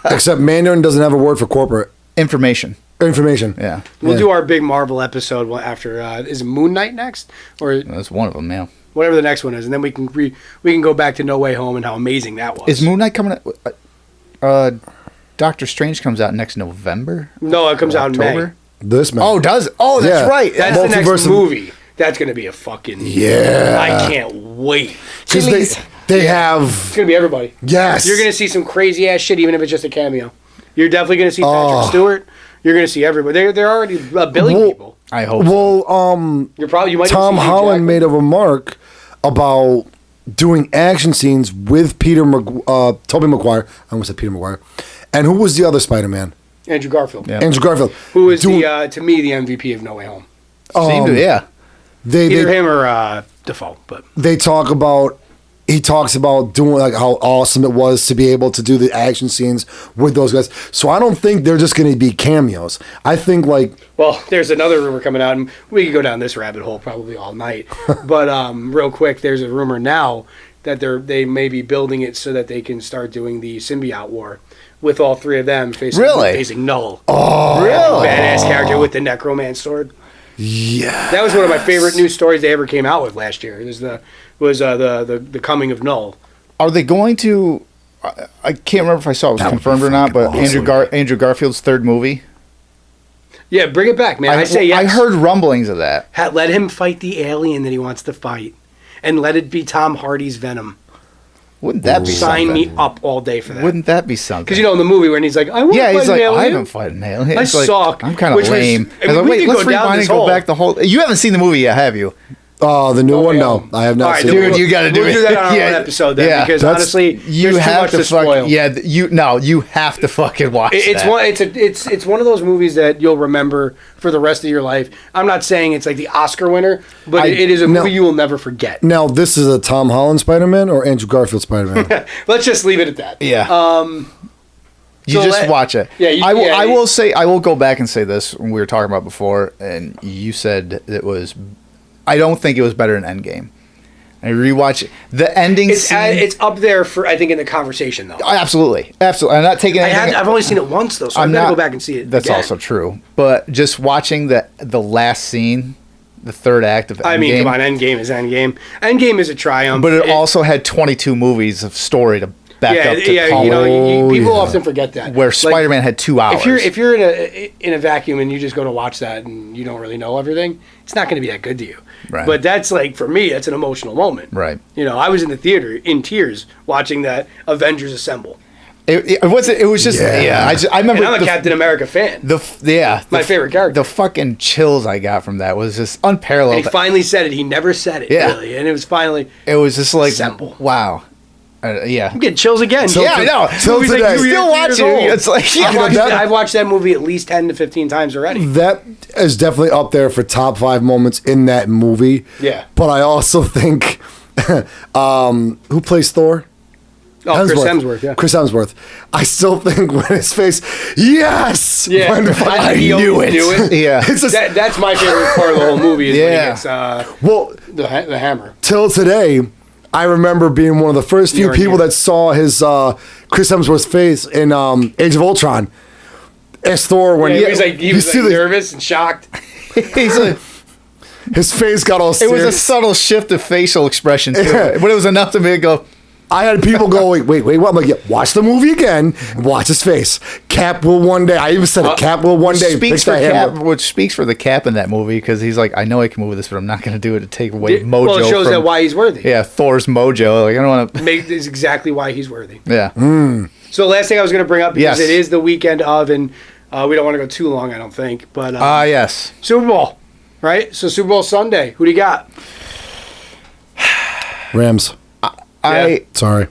Except Mandarin doesn't have a word for corporate information. information. Yeah, We'll do our big Marvel episode after. Is it Moon Knight next, or that's one of them. Yeah, whatever the next one is, and then we can go back to No Way Home and how amazing that was. is Moon Knight coming? Doctor Strange comes out next November. No, it comes out in May. October. This man. Oh, does it? Oh, that's Yeah. right. That's the next Multiverse of- movie. That's gonna be a fucking Yeah. I can't wait. Because they have. It's gonna be everybody. Yes. You're gonna see some crazy ass shit, even if it's just a cameo. You're definitely gonna see Patrick Stewart. You're gonna see everybody. They're already billing Well- people. I hope. So. Well, You might Tom even see Hugh Holland Jackman. made a remark about doing action scenes with Tobey Maguire. I almost said Peter Maguire. And who was the other Spider-Man? Andrew Garfield, Yeah. Andrew Garfield. who is Doing- to me the MVP of No Way Home. Seemed to, yeah. Either him or Defoe, but They talk about. He talks about doing like how awesome it was to be able to do the action scenes with those guys. So I don't think they're just going to be cameos. I think like well, there's another rumor coming out, and we could go down this rabbit hole probably all night. But real quick, there's a rumor now that they may be building it so that they can start doing the symbiote war with all 3 of them facing Null. Oh, really? Badass character with the necromancer sword. yeah. That was one of my favorite news stories they ever came out with last year. It was the coming of Null. Are they going to? I can't remember if I saw it was That would confirmed be or not. But fucking awesome. Andrew Garfield's 3rd movie. Yeah, bring it back, man. I say yes. I heard rumblings of that. Let him fight the alien that he wants to fight, and let it be Tom Hardy's Venom. Wouldn't that be Sign something? me up all day for that. Wouldn't that be something? Because in the movie when he's like, I want to Yeah, fight he's an like, alien. I haven't fought an alien. I It's like, suck. I'm kind of Which was- lame. I I was mean, like, we wait, could let's go down rewind and this go hole. back the whole. You haven't seen the movie yet, have you? The new one? No, I have All not right, seen then it. Dude, you gotta do we'll it. do that on our Yeah, own episode then, yeah, because that's- honestly, You there's too have much to to spoil. fuck. Yeah, you have to fucking watch It's that. it's one of those movies that you'll remember for the rest of your life. I'm not saying it's like the Oscar winner, but it is a movie you will never forget. Now, this is a Tom Holland Spider-Man or Andrew Garfield Spider-Man? Let's just leave it at that. Yeah. You so just let- watch it. Yeah, I will say. I will go back and say this when we were talking about before, and you said it was. I don't think it was better than Endgame. I rewatch it. The ending. It's scene, it's up there for I think in the conversation though. absolutely. I'm not taking. anything- I've only seen it once though, so I'm I've got to not- go back and see it. That's again. also true. But just watching the last scene, the 3rd act of Endgame. I mean, come on, Endgame is Endgame. Endgame is a triumph. But it also had 22 movies of story to back up to yeah. Colin, People often forget that. where Like, Spider-Man had 2 hours. If you're in a vacuum and you just go to watch that and you don't really know everything, it's not going to be that good to you. Right. But that's like for me, that's an emotional moment. Right. I was in the theater in tears watching that Avengers Assemble. It was just Yeah. I remember And I'm a Captain America fan. My favorite character. The fucking chills I got from that was just unparalleled. And he finally said it. He never said it, Yeah. really. And it was finally, It was just like Assemble. Wow. Yeah. I'm getting chills again. Yeah, I know. Till Movie's like today. 2 years, Still 3 years watching. old. It's like I've watched that movie at least 10 to 15 times already. That is definitely up there for top 5 moments in that movie. Yeah. But I also think, who plays Thor? Oh, Chris Hemsworth, yeah. Chris Hemsworth. I still think when his face, yes! Yeah, When I he knew always it. Do it. Yeah. It's just, That's my favorite part of the whole movie. Is when Yeah. he gets well, the hammer. till today, I remember being one of the first few You're people here. that saw his Chris Hemsworth's face in Age of Ultron. As Thor, when He was you like see nervous and shocked. He's like, his face got all it was a serious. subtle shift of facial expression too. Yeah. But it was enough to make me go, I had people going, wait, what? I'm like, yeah, watch the movie again and watch his face. Cap will one day. I even said it. Cap will one day. Which speaks for the Cap in that movie because he's like, I know I can move this, but I'm not going to do it to take away mojo. Well, it shows that why he's worthy. Yeah, Thor's mojo. Like I don't want to. This is exactly why he's worthy. Yeah. So the last thing I was going to bring up because it is the weekend of, and we don't want to go too long, I don't think. But yes, Super Bowl, right? So Super Bowl Sunday. Who do you got? Rams. Yeah. Sorry.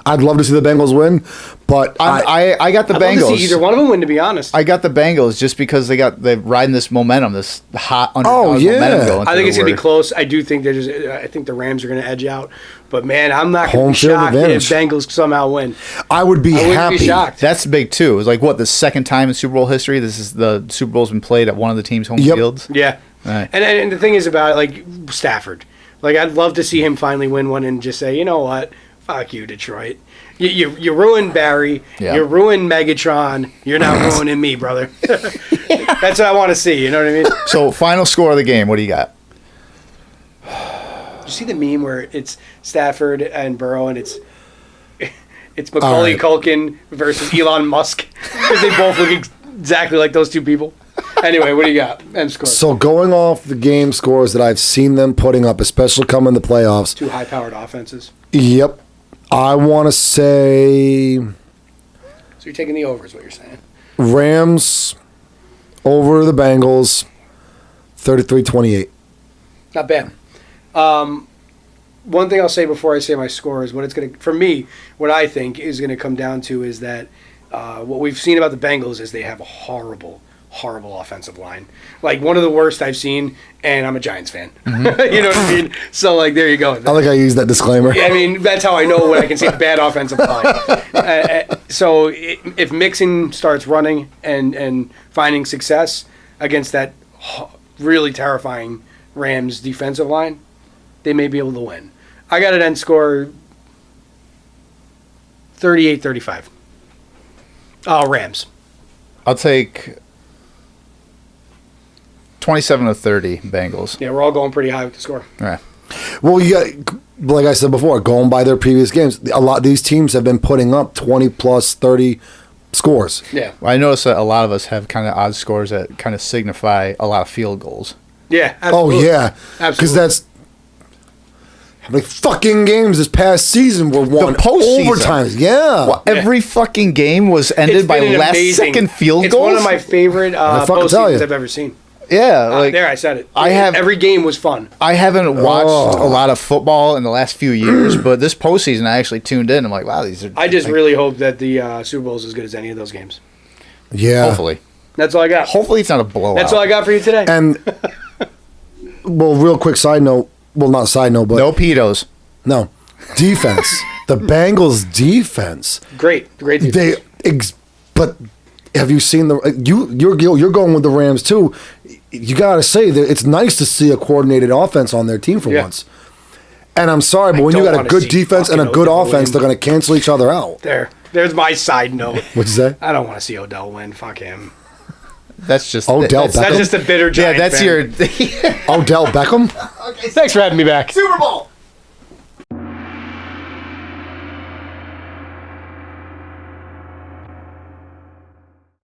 I'd love to see the Bengals win, but I got the I'd Bengals. love to see either one of them win, to be honest. I got the Bengals just because they're riding this momentum, this hot underdog yeah. momentum going. I think it's gonna be close. I do think I think the Rams are gonna edge out, but man, I'm not gonna Home be field shocked advantage. if Bengals somehow win. I would be wouldn't happy. be shocked. That's big too. It's like the second time in Super Bowl history. This is the Super Bowl's been played at one of the team's home fields. Yeah, Right. and the thing is about like Stafford. Like I'd love to see him finally win one and just say, you know what, fuck you, Detroit. You ruined Barry. Yeah. You ruined Megatron. You're not ruining me, brother. That's what I want to see. You know what I mean? So, final score of the game. What do you got? You see the meme where it's Stafford and Burrow, and it's Macaulay Culkin versus Elon Musk because they both look exactly like those two people. Anyway, what do you got? End score. So going off the game scores that I've seen them putting up, especially coming the playoffs. Two high-powered offenses. Yep. I want to say So you're taking the over is what you're saying. Rams over the Bengals, 33-28. Not bad. One thing I'll say before I say my score is what it's going to, for me, what I think is going to come down to is that what we've seen about the Bengals is they have a horrible offensive line. Like one of the worst I've seen, and I'm a Giants fan. Mm-hmm. You know what I mean? So like, there you go. I like how you use that disclaimer. I mean, that's how I know when I can see a bad offensive line. So if Mixon starts running and finding success against that really terrifying Rams defensive line, they may be able to win. I got an end score 38-35. Rams. I'll take 27-30 Bengals. Yeah, we're all going pretty high with the score. All right. Well, you got, like I said before, going by their previous games, a lot of these teams have been putting up 20 plus 30 scores. Yeah. I noticed that a lot of us have kind of odd scores that kind of signify a lot of field goals. Yeah. Absolutely. Oh, yeah. Absolutely. Because that's how many fucking games this past season were won postseason. overtimes. Yeah. Well, every fucking game was ended by last-second field goals. It's one of my favorite postseasons I've ever seen. Yeah, there I said it. have every game was fun. I haven't watched a lot of football in the last few years, but this postseason I actually tuned in. I'm like, wow, these are. I just really hope that the Super Bowl is as good as any of those games. Yeah. Hopefully. That's all I got. Hopefully it's not a blowout. That's all I got for you today. And, well, real quick side note. Well, not side note, but. No pedos. No. Defense. The Bengals' defense. Great defense. But have you seen you're going with the Rams too? You got to say that it's nice to see a coordinated offense on their team for once. And I'm sorry, but when you got a good defense and a good offense, they're going to cancel each other out. There's my side note. What'd you say? I don't want to see Odell win. Fuck him. That's just Odell Beckham. That's just a bitter Giant Yeah, that's fan. your Odell Beckham. Okay, thanks for having me back. Super Bowl.